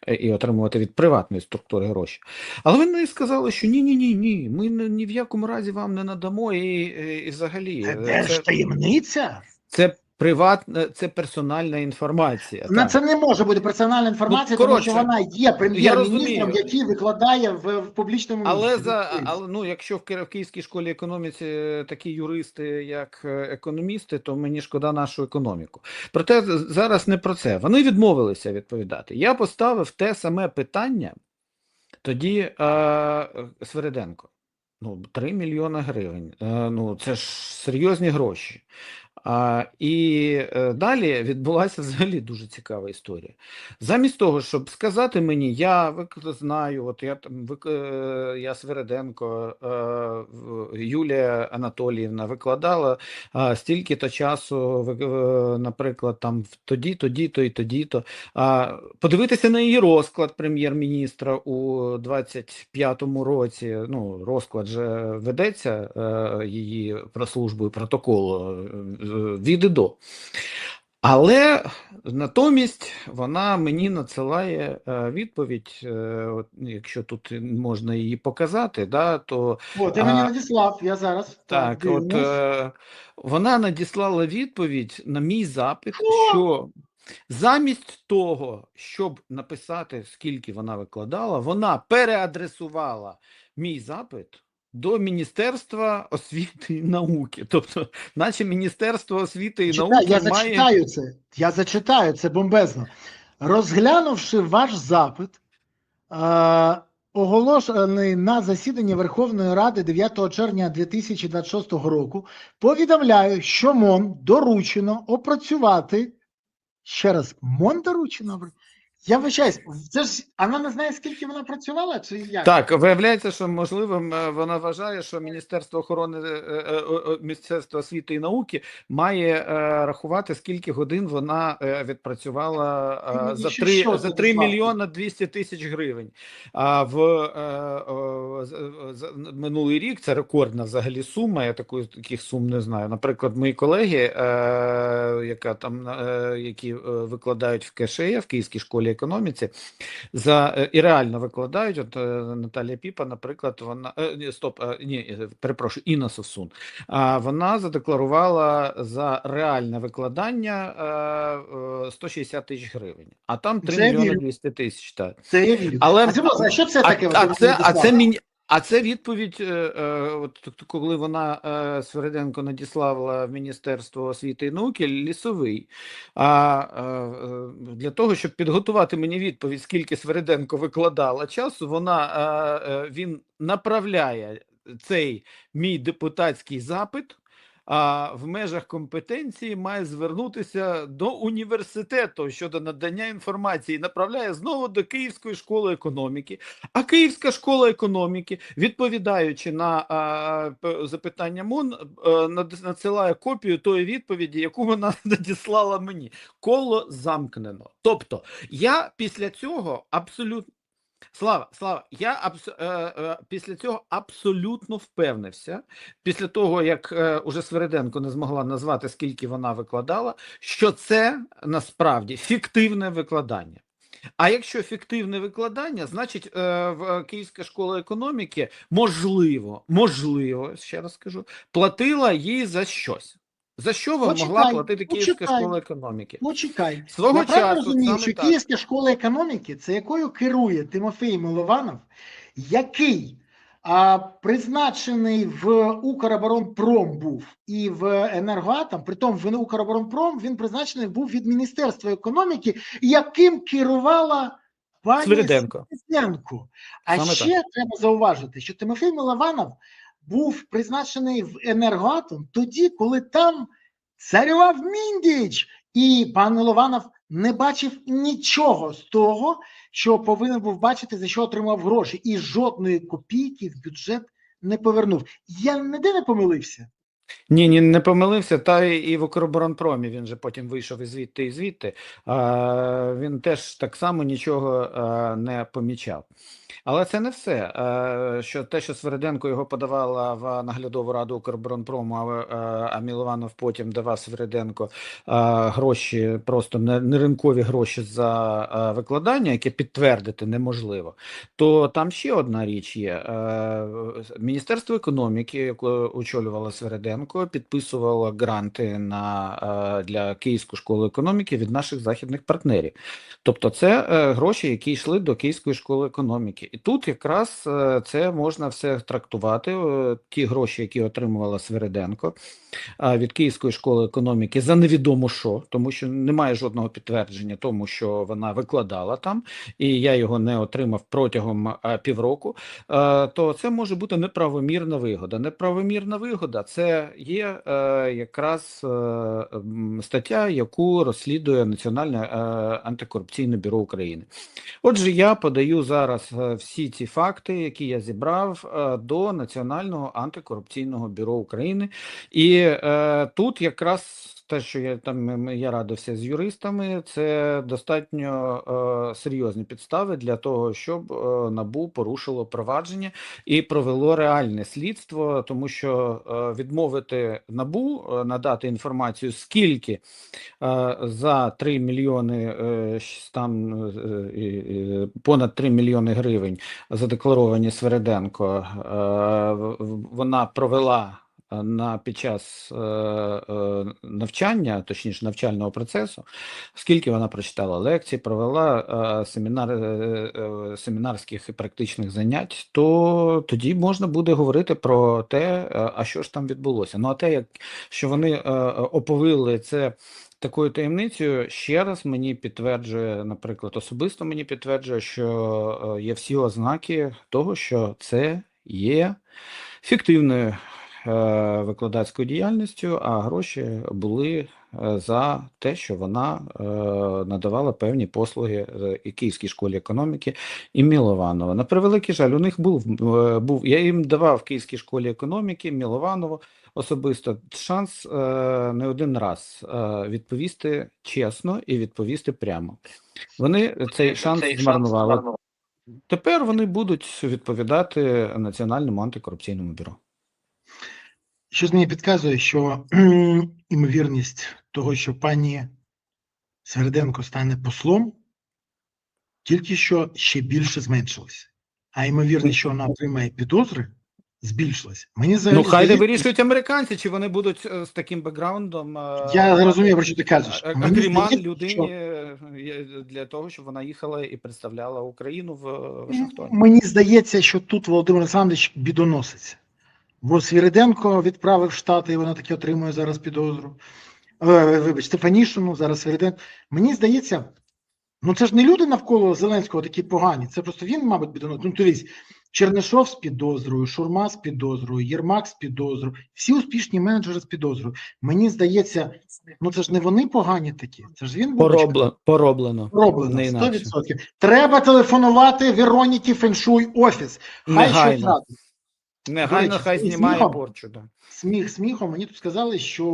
і отримувати від приватної структури гроші. Але вони сказали, що ні, ми ні в якому разі вам не надамо і взагалі. Де ж таємниця? Це приватна, це персональна інформація. Так. Це не може бути персональна інформація, тому що вона є прем'єр-міністром, який викладає в публічному місці. Але ну, якщо в Київській школі економіці такі юристи, як економісти, то мені шкода нашу економіку. Проте зараз не про це. Вони відмовилися відповідати. Я поставив те саме питання тоді Свериденко. Ну, 3 мільйони гривень. Ну, це ж серйозні гроші. Далі відбулася взагалі дуже цікава історія. Замість того, щоб сказати мені, знаю, от я там я Свериденко, Юлія Анатоліївна викладала стільки-то часу, наприклад, там тоді-то і тоді-то. Подивитися на її розклад прем'єр-міністра у 25-му році. Ну, розклад же ведеться її прослужбою протоколу від і до. Але натомість вона мені надсилає відповідь, якщо тут можна її показати, да, то О, ти мені надіслав, я зараз. так, от дивимось. вона надіслала відповідь на мій запит, що замість того, щоб написати, скільки вона викладала, вона переадресувала мій запит до Міністерства освіти і науки. Тобто, наче Міністерство освіти і науки Я має... зачитаю це. Я зачитаю, це бомбезно. Розглянувши ваш запит, оголошений на засіданні Верховної Ради 9 червня 2026 року, повідомляю, що МОН доручено опрацювати. Ще раз, МОН доручено? Я вибачаюсь, це ж вона не знає, скільки вона працювала, чи як? Так, виявляється, що можливо вона вважає, що Міністерство освіти і науки має рахувати, скільки годин вона відпрацювала за 3 мільйона 200 тисяч гривень. А в минулий рік це рекордна взагалі сума. Я таких сум не знаю. Наприклад, мої колеги, які викладають в КШЕ, в Київській школі економіці, і реально викладають. От Наталія Піпа, наприклад, Інна Совсун. Вона задекларувала за реальне викладання 160 тисяч гривень, а там 3 мільйони 200 тисяч. Це я вірю. А що це таке? А це відповідь, от коли вона Свериденко надіслала в Міністерство освіти і науки, Лісовий. Для того, щоб підготувати мені відповідь, скільки Свериденко викладала часу, він направляє цей мій депутатський запит, в межах компетенції має звернутися до університету щодо надання інформації, направляє знову до Київської школи економіки. А Київська школа економіки, відповідаючи на запитання МОН, надсилає копію тої відповіді, яку вона надіслала мені. Коло замкнено. Тобто, я після цього абсолютно... Слава, я після цього абсолютно впевнився, після того, як уже Свериденко не змогла назвати, скільки вона викладала, що це насправді фіктивне викладання. А якщо фіктивне викладання, значить в Київська школа економіки можливо, ще раз скажу, платила їй за щось. За що могла платити Київська школа економіки? Почекай. Свого я часу розумію, що Київська школа економіки, це якою керує Тимофій Милованов, який призначений в Укроборонпром був і в Енергоатом, притом в Укроборонпром він призначений був від Міністерства економіки, яким керувала пані Свериденко. А саме ще так треба зауважити, що Тимофій Милованов був призначений в Енергоатом тоді, коли там царював Міндіч, і пан Милованов не бачив нічого з того, що повинен був бачити, за що отримав гроші, і жодної копійки в бюджет не повернув. Я ніде не помилився? Ні, не помилився, та і в Укроборонпромі він же потім вийшов і звідти. Він теж так само нічого не помічав. Але це не все. Що Свериденко його подавала в наглядову раду Укроборонпрому, а Милованов потім давав Свериденко гроші, просто не ринкові гроші за викладання, яке підтвердити неможливо, то там ще одна річ є. Міністерство економіки, яке очолювала Свериденко, Свириденко підписувала гранти для Київської школи економіки від наших західних партнерів. Тобто це гроші, які йшли до Київської школи економіки. І тут якраз це можна все трактувати, ті гроші, які отримувала Свириденко від Київської школи економіки за невідомо що, тому що немає жодного підтвердження тому, що вона викладала там, і я його не отримав протягом півроку, то це може бути неправомірна вигода. Неправомірна вигода – це є якраз стаття, яку розслідує Національне антикорупційне бюро України. Отже, я подаю зараз всі ці факти, які я зібрав, до Національного антикорупційного бюро України. І тут якраз те, що я радився з юристами, це достатньо серйозні підстави для того, щоб НАБУ порушило провадження і провело реальне слідство, тому що відмовити НАБУ надати інформацію, скільки за 3 мільйони, понад 3 мільйони гривень задекларовані Свириденко, вона провела під час навчання, точніше навчального процесу, скільки вона прочитала лекцій, провела семінарських і практичних занять, то тоді можна буде говорити про те, а що ж там відбулося. Ну а те, що вони оповили це такою таємницею, ще раз мені підтверджує, наприклад, особисто мені підтверджує, що є всі ознаки того, що це є фіктивною викладацькою діяльністю, а гроші були за те, що вона надавала певні послуги і Київській школі економіки, і Мілованова. На превеликий жаль, у них був, я їм давав в Київській школі економіки, Мілованову особисто шанс не один раз відповісти чесно і відповісти прямо. Вони цей шанс змарнували. Тепер вони будуть відповідати Національному антикорупційному бюро. Щось мені підказує, що імовірність того, що пані Свириденко стане послом, тільки що ще більше зменшилася. А ймовірність, що вона отримає підозри, збільшилася. Мені Ну, хай не вирішують американці, чи вони будуть з таким бекграундом. Я розумію, про що ти кажеш. Агріман людині для того, щоб вона їхала і представляла Україну в Вашингтоні. Мені здається, що тут Володимир Олександрович бідоноситься. Бо Свириденко відправив в Штати, і вона таки отримує зараз підозру. Вибач, Стефанішину, зараз Свириденко. Мені здається, ну це ж не люди навколо Зеленського такі погані, це просто він, мабуть, бідоносить. Ну, тобто, Чернишов з підозрою, Шурма з підозрою, Єрмак з підозрою, всі успішні менеджери з підозрою. Мені здається, ну це ж не вони погані такі, це ж він був Пороблено. 100%. Треба телефонувати Вероніки Феншуй офіс. Хай щось радить. Негайно хай знімає порчу. Да. Сміхом, мені тут сказали, що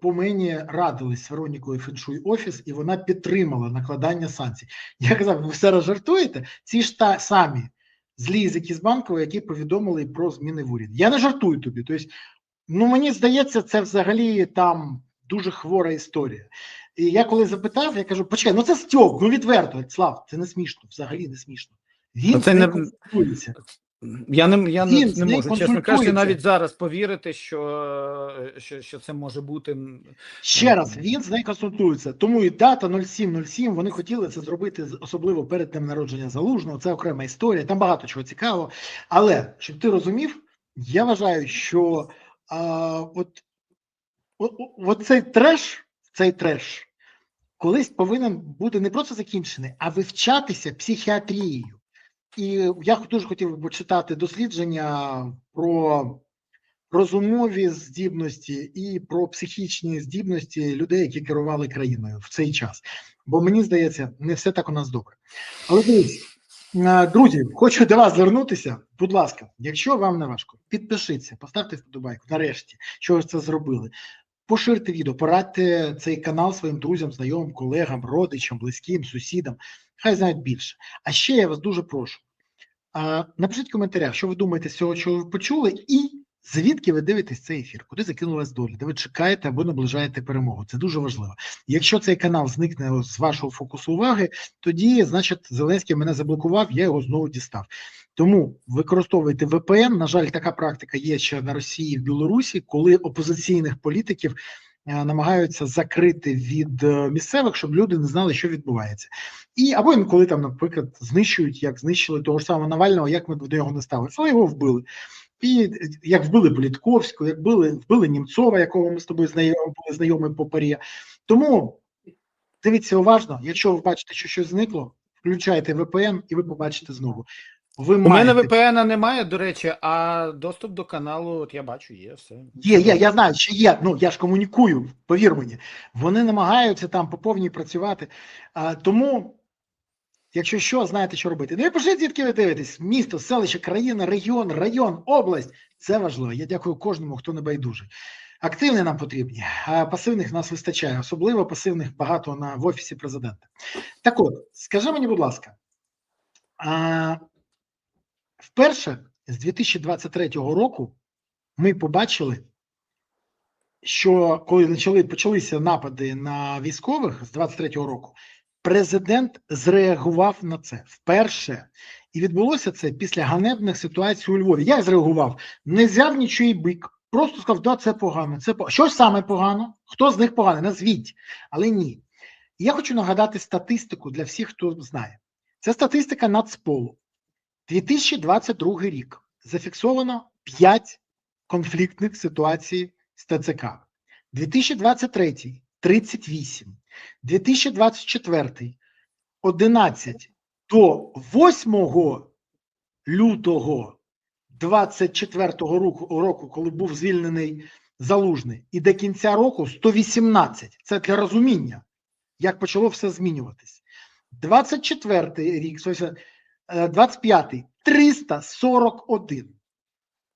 по мені радились з Веронікою Феншуй офіс, і вона підтримала накладання санкцій. Я казав, ви все розжартуєте? Ці ж самі злі язики з Банкової, які повідомили про зміни в уряді. Я не жартую тобі. Тобто, ну мені здається, це взагалі там дуже хвора історія. І я коли запитав, я кажу, почекай, ну це стьоп, ну відверто, Слав, це не смішно, взагалі не смішно. Він не консультується. Я не можу, чесно кажучи, навіть зараз повірити, що це може бути. Ще раз, він з нею консультується. Тому і дата 07.07, вони хотіли це зробити, особливо перед днем народження Залужного, це окрема історія, там багато чого цікавого. Але, щоб ти розумів, я вважаю, що от цей треш колись повинен бути не просто закінчений, а вивчатися психіатрією. І я дуже хотів би почитати дослідження про розумові здібності і про психічні здібності людей, які керували країною в цей час. Бо мені здається, не все так у нас добре. Але дивіться, друзі, хочу до вас звернутися. Будь ласка, якщо вам не важко, підпишіться, поставте вподобайку, нарешті, що ви це зробили. Поширте відео, порадьте цей канал своїм друзям, знайомим, колегам, родичам, близьким, сусідам. Хай знають більше. А ще я вас дуже прошу, напишіть в коментарях, що ви думаєте з цього, що ви почули, і звідки ви дивитесь цей ефір, куди закинулась доля, де ви чекаєте або наближаєте перемогу. Це дуже важливо. Якщо цей канал зникне з вашого фокусу уваги, тоді, значить, Зеленський мене заблокував, я його знову дістав. Тому використовуйте VPN. На жаль, така практика є ще на Росії і в Білорусі, коли опозиційних політиків намагаються закрити від місцевих, щоб люди не знали, що відбувається. І або інколи там, наприклад, знищують, як знищили того ж самого Навального, як ми до нього не ставилися, але його вбили. І як вбили Політковського, як вбили Німцова, якого ми з тобою знайомі по парі. Тому дивіться уважно, якщо ви бачите, що щось зникло, включайте VPN і ви побачите знову. Ви У маєте... мене VPN немає, до речі, а доступ до каналу, от я бачу, є все. Є, я знаю, що є. Ну, я ж комунікую, повір мені. Вони намагаються там по повній працювати. Тому, якщо що, знаєте, що робити. Ну і пишіть, звідки ви дивитесь. Місто, селище, країна, регіон, район, область. Це важливо. Я дякую кожному, хто не байдужий. Активні нам потрібні, а пасивних нас вистачає. Особливо пасивних багато в Офісі Президента. Так от, скажи мені, будь ласка, вперше з 2023 року ми побачили, що коли почалися напади на військових з 23-го року, президент зреагував на це вперше. І відбулося це після ганебних ситуацій у Львові. Як зреагував? Не взяв нічий бик, просто сказав, да, це погано. Що саме погано? Хто з них поганий? Назвіть. Але ні. Я хочу нагадати статистику для всіх, хто знає. Це статистика Нацполу. 2022 рік. Зафіксовано 5 конфліктних ситуацій з ТЦК. 2023 – 38. 2024 – 11. До 8 лютого 2024 року, коли був звільнений Залужний, і до кінця року 118. Це для розуміння, як почало все змінюватись. 24 рік, 25-й – 341.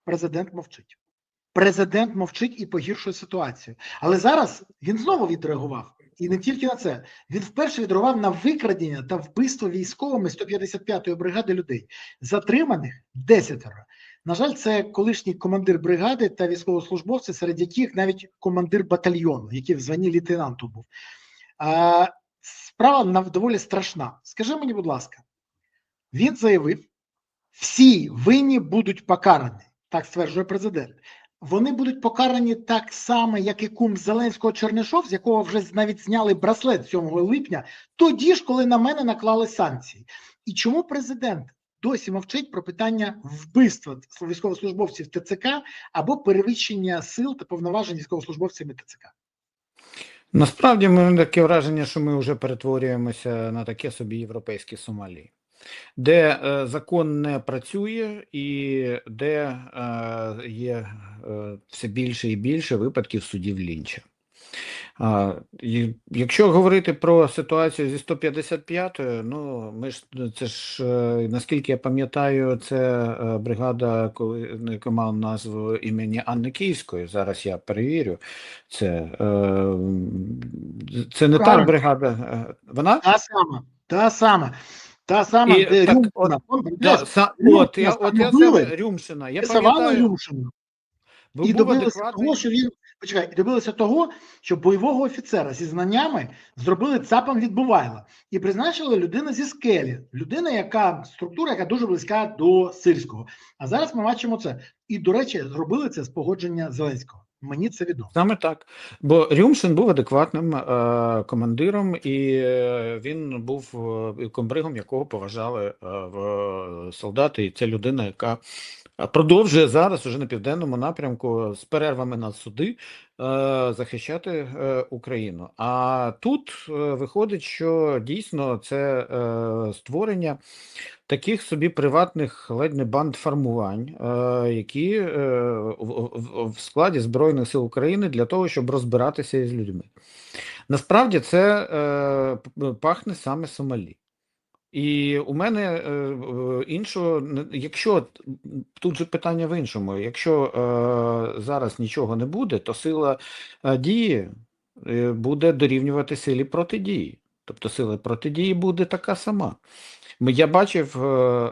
Президент мовчить. Президент мовчить і погіршує ситуацію. Але зараз він знову відреагував. І не тільки на це. Він вперше відреагував на викрадення та вбивство військовими 155-ї бригади людей. Затриманих 10. На жаль, це колишній командир бригади та військовослужбовці, серед яких навіть командир батальйону, який в званні лейтенанту був. Справа доволі страшна. Скажи мені, будь ласка, він заявив, всі винні будуть покарані, так стверджує президент. Вони будуть покарані так само, як і кум Зеленського Чернишов, з якого вже навіть зняли браслет 7 липня, тоді ж, коли на мене наклали санкції. І чому президент досі мовчить про питання вбивства військовослужбовців ТЦК або перевищення сил та повноважень військовослужбовцями ТЦК? Насправді, ми таке враження, що ми вже перетворюємося на таке собі європейське Сомалі, де закон не працює і де є все більше і більше випадків судів Лінча. Якщо говорити про ситуацію зі 155-ю, ну, це ж, наскільки я пам'ятаю, це бригада, яка мала назву імені Анни Київської, зараз я перевірю, це не та бригада, вона? Та сама, де Рюмшина. Я це Рюмшина, я пам'ятаю. І добилися того, що добилися того, що бойового офіцера зі знаннями зробили ЦАПом від Бувайла і призначили людину зі Скелі, структура, яка дуже близька до Сирського. А зараз ми бачимо це. І, до речі, зробили це з погодження Зеленського. Мені це відомо. Саме так. Бо Рюмшин був адекватним командиром, і він був комбригом, якого поважали солдати. І це людина, яка продовжує зараз уже на південному напрямку з перервами на суди захищати Україну. А тут виходить, що дійсно це створення таких собі приватних ледь не бандформувань, які в складі Збройних сил України для того, щоб розбиратися із людьми. Насправді це пахне саме Сомалі. І у мене іншого, якщо, тут же питання в іншому, якщо зараз нічого не буде, то сила дії буде дорівнювати силі протидії. Тобто сила протидії буде така сама. Я бачив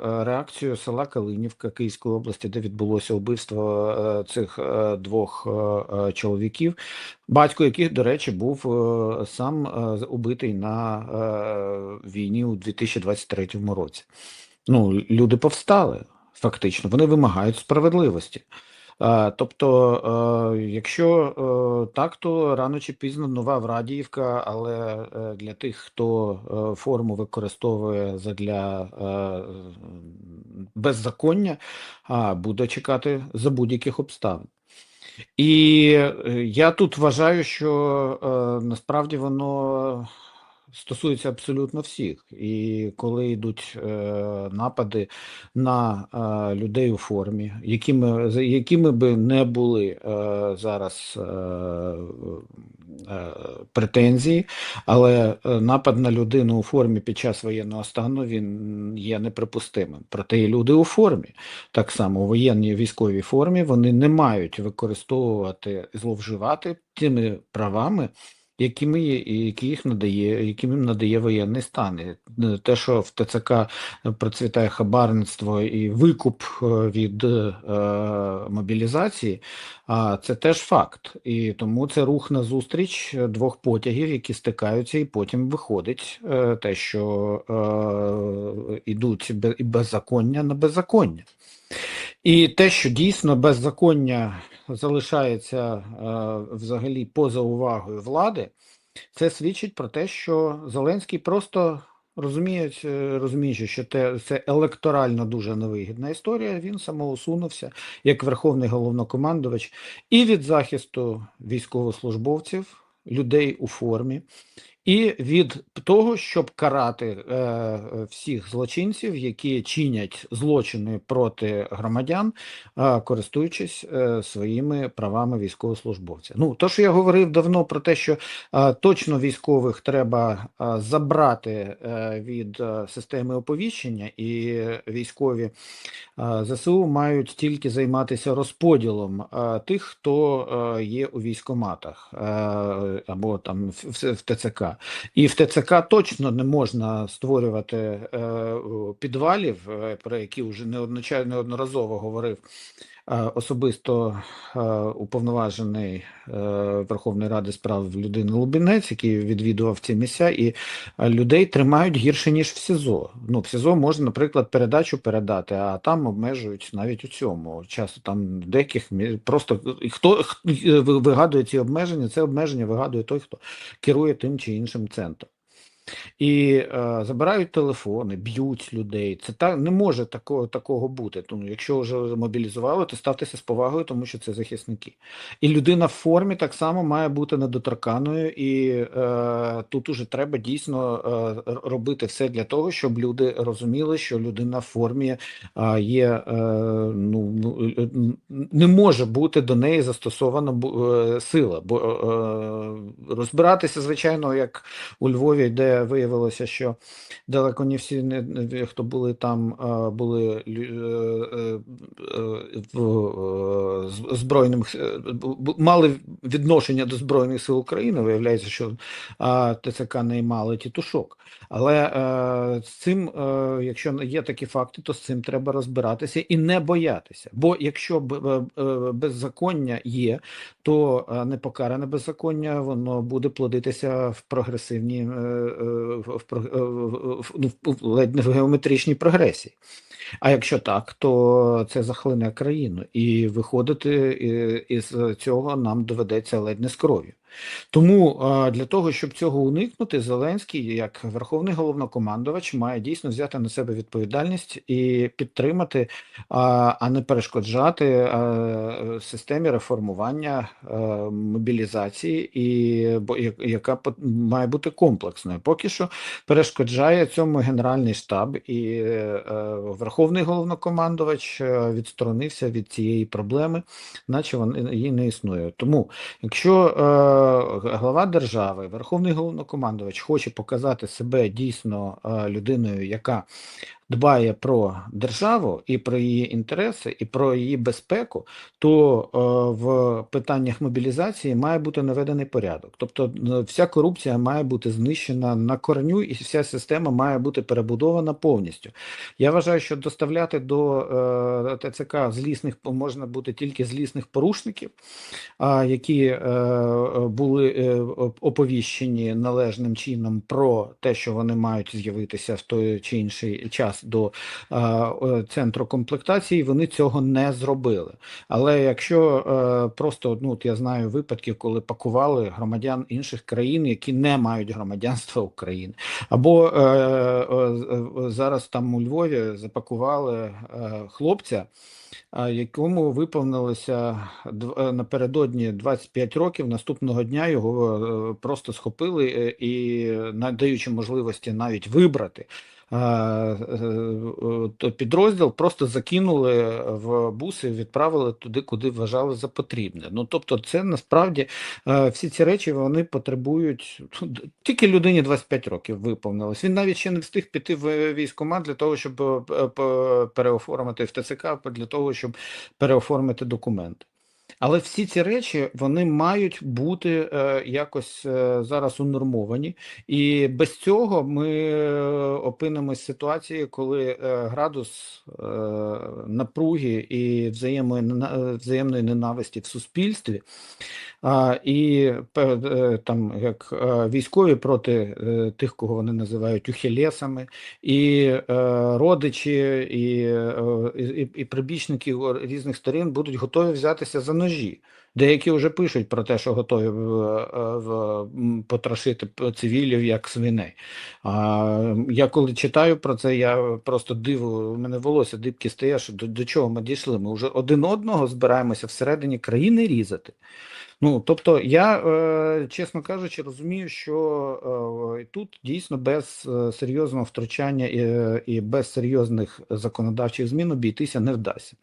реакцію села Калинівка Київської області, де відбулося вбивство цих двох чоловіків, батько яких, до речі, був сам убитий на війні у 2023 році. Ну, люди повстали. фактично, вони вимагають справедливості. Тобто, якщо так, то рано чи пізно нова Врадіївка, але для тих, хто форму використовує задля беззаконня, буде чекати за будь-яких обставин. І я тут вважаю, що насправді воно стосується абсолютно всіх. І коли йдуть напади на людей у формі, якими би не були зараз претензії, але напад на людину у формі під час воєнного стану він є неприпустимим. Проте і люди у формі, так само у воєнній військовій формі, вони не мають використовувати, зловживати тими правами, яким їм надає воєнний стан. І те, що в ТЦК процвітає хабарництво і викуп від мобілізації, це теж факт. І тому це рух назустріч двох потягів, які стикаються, і потім виходить те, що йдуть беззаконня на беззаконня. І те, що дійсно беззаконня залишається взагалі поза увагою влади, це свідчить про те, що Зеленський просто розуміючи, що це електорально дуже невигідна історія, він самоусунувся як верховний головнокомандувач і від захисту військовослужбовців, людей у формі, і від того, щоб карати всіх злочинців, які чинять злочини проти громадян, користуючись своїми правами військовослужбовця. Ну, то, що я говорив давно про те, що точно військових треба забрати від системи оповіщення, і військові ЗСУ мають тільки займатися розподілом тих, хто є у військкоматах або там в ТЦК. І в ТЦК точно не можна створювати підвалів, про які вже неодноразово говорив особисто уповноважений Верховної Ради з прав людини Лубінець, який відвідував ці місця, і людей тримають гірше, ніж в СІЗО. Ну, в СІЗО можна, наприклад, передачу передати, а там обмежують навіть у цьому. Часто там деяких просто хто вигадує ці обмеження, це обмеження вигадує той, хто керує тим чи іншим центром. І забирають телефони, б'ють людей. Це так не може такого бути. Тому якщо вже мобілізували, то ставтеся з повагою, тому що це захисники. І людина в формі так само має бути недоторканою, і тут уже треба дійсно робити все для того, щоб люди розуміли, що людина в формі є, не може бути до неї застосована сила. Бо розбиратися, звичайно, як у Львові, де виявилося, що далеко не всі, хто були там, були мали відношення до Збройних сил України. Виявляється, що ТЦК наймали тітушок. Але з цим, якщо є такі факти, то з цим треба розбиратися і не боятися. Бо якщо беззаконня є, то непокаране беззаконня, воно буде плодитися в прогресивній, ледь не в геометричній прогресії. А якщо так, то це захлине країну, і виходити із цього нам доведеться ледь не з кров'ю. Тому для того, щоб цього уникнути, Зеленський, як верховний головнокомандувач, має дійсно взяти на себе відповідальність і підтримати, а не перешкоджати системі реформування мобілізації, яка має бути комплексною. Поки що перешкоджає цьому Генеральний штаб, і верховний головнокомандувач відсторонився від цієї проблеми, наче її не існує. Тому, якщо глава держави, верховний головнокомандувач хоче показати себе дійсно людиною, яка дбає про державу і про її інтереси, і про її безпеку, то в питаннях мобілізації має бути наведений порядок. Тобто вся корупція має бути знищена на корню, і вся система має бути перебудована повністю. Я вважаю, що доставляти до ТЦК злісних можна бути тільки злісних порушників, які були оповіщені належним чином про те, що вони мають з'явитися в той чи інший час час до центру комплектації, вони цього не зробили. Але якщо просто, ну, от я знаю випадки, коли пакували громадян інших країн, які не мають громадянства України, або зараз там у Львові запакували хлопця, якому виповнилося напередодні 25 років, наступного дня його просто схопили і, надаючи можливості навіть вибрати підрозділ, просто закинули в буси і відправили туди, куди вважали за потрібне. Ну, тобто це насправді всі ці речі, вони потребують, тільки людині 25 років виповнилось. Він навіть ще не встиг піти в військкомат для того, щоб переоформити в ТЦК, для того, щоб переоформити документи. Але всі ці речі, вони мають бути якось зараз унормовані, і без цього ми опинимось в ситуації, коли градус напруги і взаємної ненависті в суспільстві, і там як військові проти тих, кого вони називають ухилесами, і родичі, і прибічники різних сторін будуть готові взятися за ножі. Деякі вже пишуть про те, що готові потрошити цивілів як свиней. Я коли читаю про це, я просто у мене волосся дибки стає, що до чого ми дійшли. Ми вже один одного збираємося всередині країни різати. Ну, тобто я, чесно кажучи, розумію, що тут дійсно без серйозного втручання і без серйозних законодавчих змін обійтися не вдасться.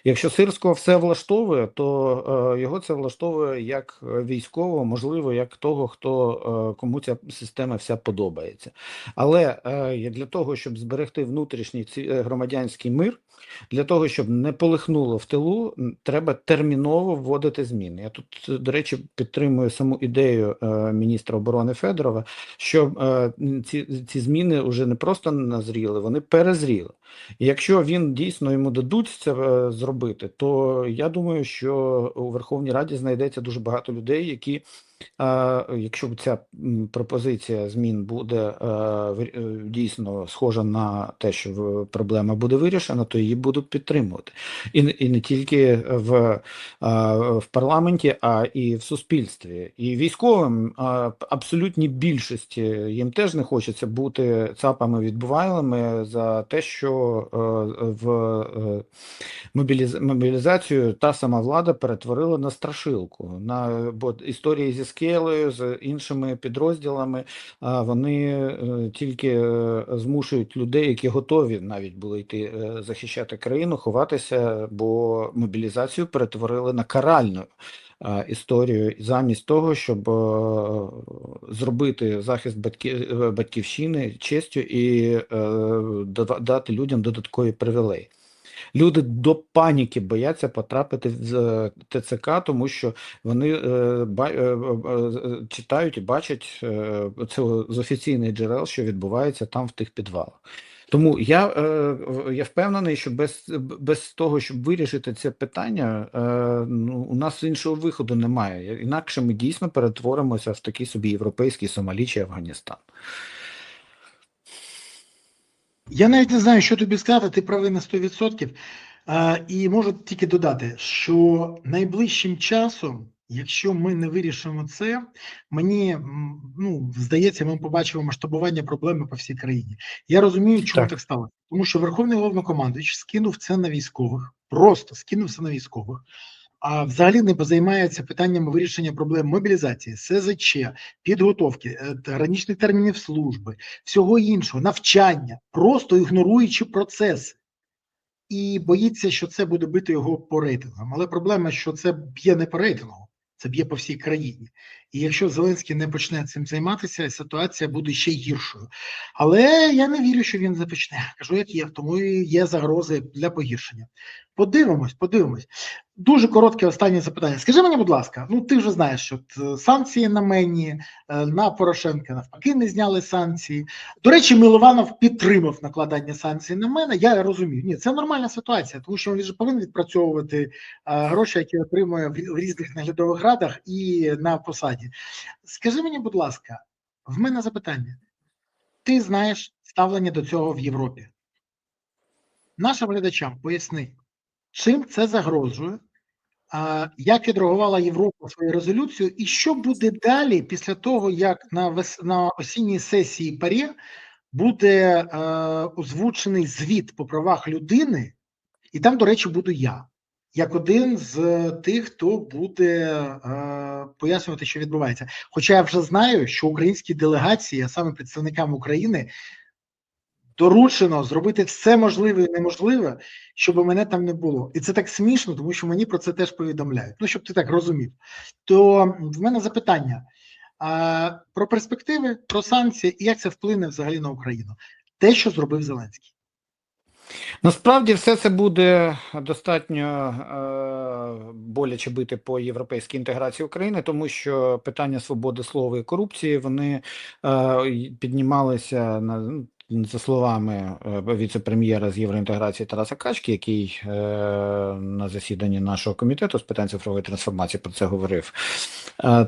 Якщо Сирського все влаштовує, то його це влаштовує як військового, можливо, як того, кому ця система вся подобається. Але для того, щоб зберегти внутрішній громадянський мир, для того, щоб не полихнуло в тилу, треба терміново вводити зміни. Я тут, до речі, підтримую саму ідею міністра оборони Федорова, що ці зміни вже не просто назріли, вони перезріли. І якщо він дійсно йому дадуть це зробити, то я думаю, що у Верховній Раді знайдеться дуже багато людей, які, якщо ця пропозиція змін буде дійсно схожа на те, що проблема буде вирішена, то її будуть підтримувати. І не тільки в парламенті, а і в суспільстві. І військовим, абсолютній більшості, їм теж не хочеться бути цапами відбувайлими за те, що в мобілізацію та сама влада перетворила на страшилку. Бо історії зі Скелею, з іншими підрозділами, вони тільки змушують людей, які готові навіть були йти захищати країну, ховатися, бо мобілізацію перетворили на каральну історію, замість того, щоб зробити захист батьківщини честю і дати людям додаткові привілеї. Люди до паніки бояться потрапити в ТЦК, тому що вони читають і бачать це з офіційних джерел, що відбувається там в тих підвалах. Тому я впевнений, що без того, щоб вирішити це питання, у нас іншого виходу немає. Інакше ми дійсно перетворимося в такий собі європейський Сомалі чи Афганістан. Я навіть не знаю, що тобі сказати, ти правий на 100%. І можу тільки додати, що найближчим часом, якщо ми не вирішимо це, мені здається, ми побачимо масштабування проблеми по всій країні. Я розумію, чому так сталося. Тому що Верховний Головнокомандуючий скинув це на військових, просто скинув це на військових. А взагалі не займається питаннями вирішення проблем мобілізації, СЗЧ, підготовки, граничних термінів служби, всього іншого, навчання, просто ігноруючи процеси. І боїться, що це буде бити його по рейтингам. Але проблема, що це б'є не по рейтингу, це б'є по всій країні. І якщо Зеленський не почне цим займатися, ситуація буде ще гіршою. Але я не вірю, що він започне. Кажу, як є, тому і є загрози для погіршення. Подивимось. Дуже коротке останнє запитання. Скажи мені, будь ласка, ти вже знаєш, що санкції на мені, на Порошенка навпаки не зняли санкції. До речі, Милованов підтримав накладання санкцій на мене. Я розумію, ні, це нормальна ситуація, тому що він же повинен відпрацьовувати гроші, які отримує в різних наглядових радах і на посаді. Скажи мені, будь ласка, в мене запитання. Ти знаєш ставлення до цього в Європі. нашим глядачам поясни, чим це загрожує, як відреагувала Європа свою резолюцію, і що буде далі після того, як на осінній сесії ПАРЄ буде озвучений звіт по правах людини, і там, до речі, буду я, як один з тих, хто буде пояснювати, що відбувається. Хоча я вже знаю, що українські делегації, а саме представникам України, доручено зробити все можливе і неможливе, щоб мене там не було. І це так смішно, тому що мені про це теж повідомляють. Ну, щоб ти так розумів. То в мене запитання про перспективи, про санкції і як це вплине взагалі на Україну. Те, що зробив Зеленський. Насправді все це буде достатньо боляче бити по європейській інтеграції України, тому що питання свободи слова і корупції, вони піднімалися за словами віце-прем'єра з євроінтеграції Тараса Качки, який на засіданні нашого комітету з питань цифрової трансформації про це говорив,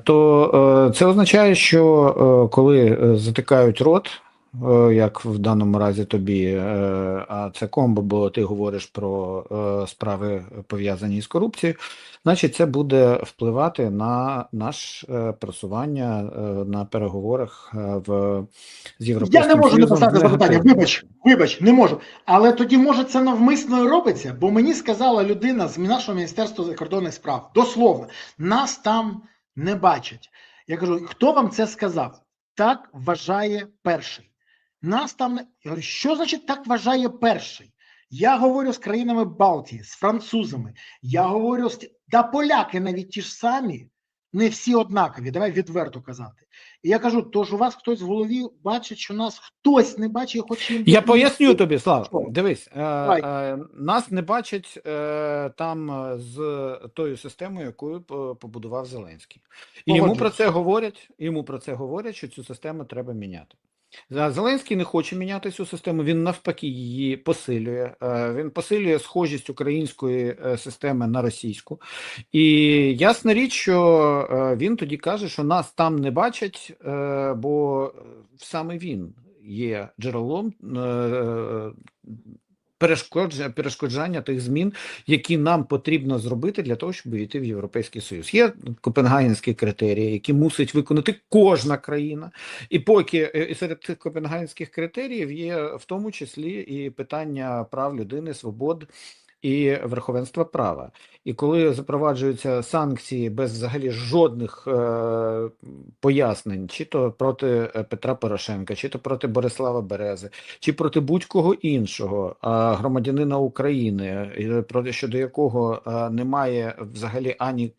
то це означає, що коли затикають рот, як в даному разі тобі, а це комбо, бо ти говориш про справи пов'язані з корупцією, значить це буде впливати на наше просування на переговорах з Європейським Я не можу не Союзом. поставити запитання, вибач, не можу. Але тоді, може, це навмисно і робиться, бо мені сказала людина з нашого Міністерства закордонних справ, дословно, нас там не бачать. Я кажу, хто вам це сказав? Так вважає перший. Нас там не... Я говорю, що значить так вважає перший? Я говорю з країнами Балтії, з французами, я говорю да поляки навіть ті ж самі, не всі однакові, давай відверто казати. І я кажу, тож у вас хтось в голові бачить, що нас хтось не бачить, хоч їм... Я поясню тобі, Слава, дивись, нас не бачать там з тою системою, яку побудував Зеленський. І йому про це говорять, що цю систему треба міняти. Зеленський не хоче міняти цю систему, він навпаки її посилює. Він посилює схожість української системи на російську. І ясна річ, що він тоді каже, що нас там не бачать, бо саме він є джерелом перешкоджання тих змін, які нам потрібно зробити для того, щоб увійти в Європейський Союз. Є копенгагенські критерії, які мусить виконати кожна країна. І поки і серед цих копенгагенських критеріїв є в тому числі і питання прав людини, свобод і верховенства права. І коли запроваджуються санкції без взагалі жодних пояснень, чи то проти Петра Порошенка, чи то проти Борислава Берези, чи проти будь-кого іншого громадянина України, щодо якого немає взагалі ані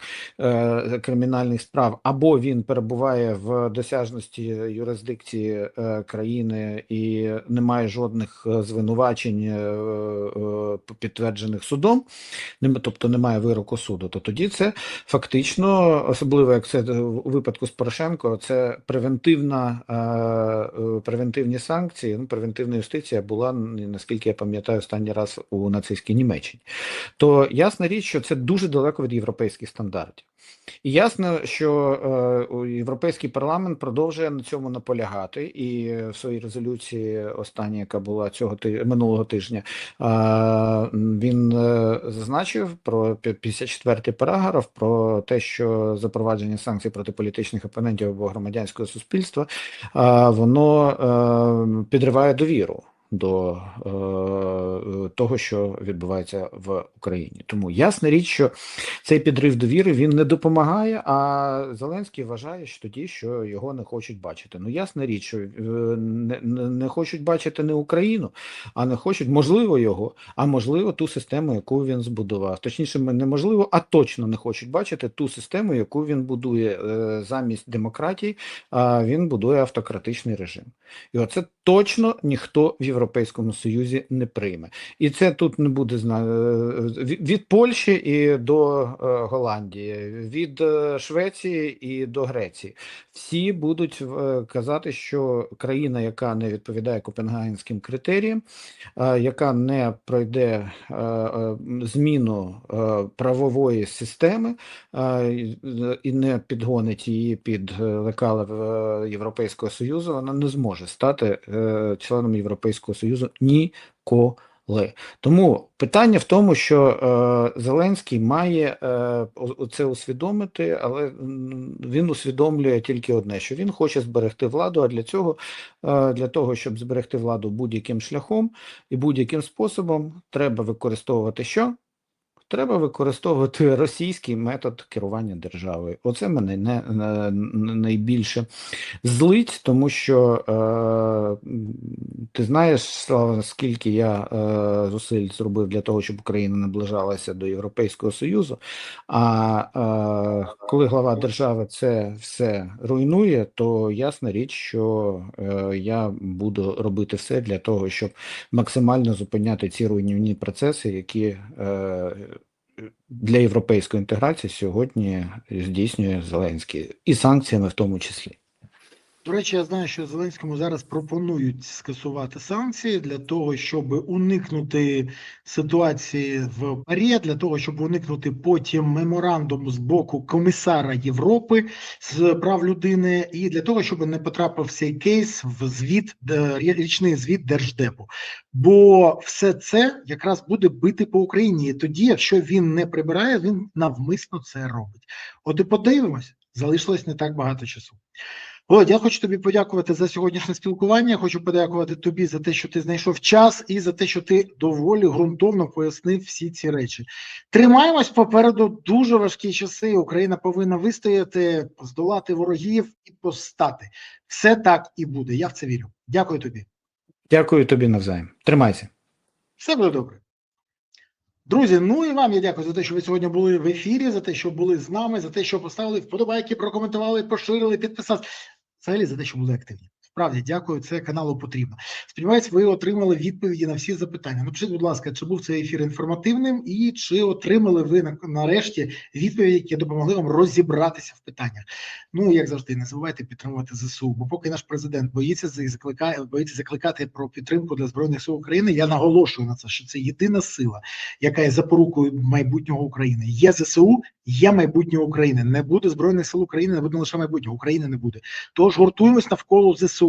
кримінальних справ, або він перебуває в досяжності юрисдикції країни і немає жодних звинувачень підтверджених судом, тобто немає вироку суду, то тоді це фактично, особливо як це у випадку з Порошенко, це превентивні санкції, превентивна юстиція була, наскільки я пам'ятаю, останній раз у нацистській Німеччині. То ясна річ, що це дуже далеко від європейських стандартів. І ясно, що Європейський парламент продовжує на цьому наполягати, і в своїй резолюції, останній, яка була минулого тижня, він зазначив про 54-й параграф, про те, що запровадження санкцій проти політичних опонентів або громадянського суспільства, воно підриває довіру до того, що відбувається в Україні. Тому ясна річ, що цей підрив довіри, він не допомагає, а Зеленський вважає, що тоді, що його не хочуть бачити. Ну, ясна річ, що не хочуть бачити не Україну, а не хочуть, можливо, його, а можливо, ту систему, яку він збудував. Точніше, неможливо, а точно не хочуть бачити ту систему, яку він будує замість демократії, а він будує автократичний режим. І оце точно ніхто в Європейському Союзі не прийме. І це тут не буде від Польщі і до Голландії, від Швеції і до Греції. Всі будуть казати, що країна, яка не відповідає копенгагенським критеріям, яка не пройде зміну правової системи і не підгонить її під лекала Європейського Союзу, вона не зможе стати членом Європейського Союзу ніколи. Тому питання в тому, що Зеленський має це усвідомити, але він усвідомлює тільки одне, що він хоче зберегти владу, а для того, щоб зберегти владу будь-яким шляхом і будь-яким способом, треба використовувати що? Треба використовувати російський метод керування державою. Оце мене найбільше злить, тому що ти знаєш, Слава, скільки я зусиль зробив для того, щоб Україна наближалася до Європейського Союзу, коли глава держави це все руйнує, то ясна річ, що я буду робити все для того, щоб максимально зупиняти ці руйнівні процеси, які для європейської інтеграції сьогодні здійснює Зеленський, і санкціями в тому числі. До речі, я знаю, що Зеленському зараз пропонують скасувати санкції для того, щоб уникнути ситуації в ПАРЄ, для того, щоб уникнути потім меморандуму з боку комісара Європи з прав людини, і для того, щоб не потрапив цей кейс в річний звіт Держдепу. Бо все це якраз буде бити по Україні. І тоді, якщо він не прибирає, він навмисно це робить. От і подивимось, залишилось не так багато часу. Володь, я хочу тобі подякувати за сьогоднішнє спілкування, хочу подякувати тобі за те, що ти знайшов час і за те, що ти доволі ґрунтовно пояснив всі ці речі. Тримаємось, попереду дуже важкі часи, Україна повинна вистояти, здолати ворогів і постати. Все так і буде, я в це вірю. Дякую тобі. Дякую тобі навзаєм. Тримайся. Все буде добре. Друзі, ну і вам я дякую за те, що ви сьогодні були в ефірі, за те, що були з нами, за те, що поставили вподобайки, прокоментували, поширили, підписались. Взагалі за те, що були активні. Справді, дякую, це каналу потрібно. Сподіваюсь, ви отримали відповіді на всі запитання. Напишіть, будь ласка, чи був цей ефір інформативним і чи отримали ви нарешті відповіді, які допомогли вам розібратися в питаннях. Ну, як завжди, не забувайте підтримувати ЗСУ, бо поки наш президент боїться закликати про підтримку для Збройних сил України, я наголошую на це, що це єдина сила, яка є запорукою майбутнього України. Є ЗСУ, є майбутнє України. Не буде Збройних сил України, не буде лише майбутнього, України не буде. Тож гуртуємось навколо ЗСУ.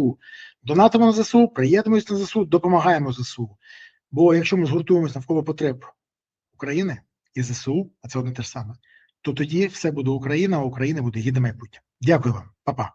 Донатимо на ЗСУ, приєднуємось на ЗСУ, допомагаємо ЗСУ. Бо якщо ми згуртуємось навколо потреб України і ЗСУ, а це одне те ж саме, то тоді все буде Україна, а України буде гідне майбутнє. Дякую вам, па-па.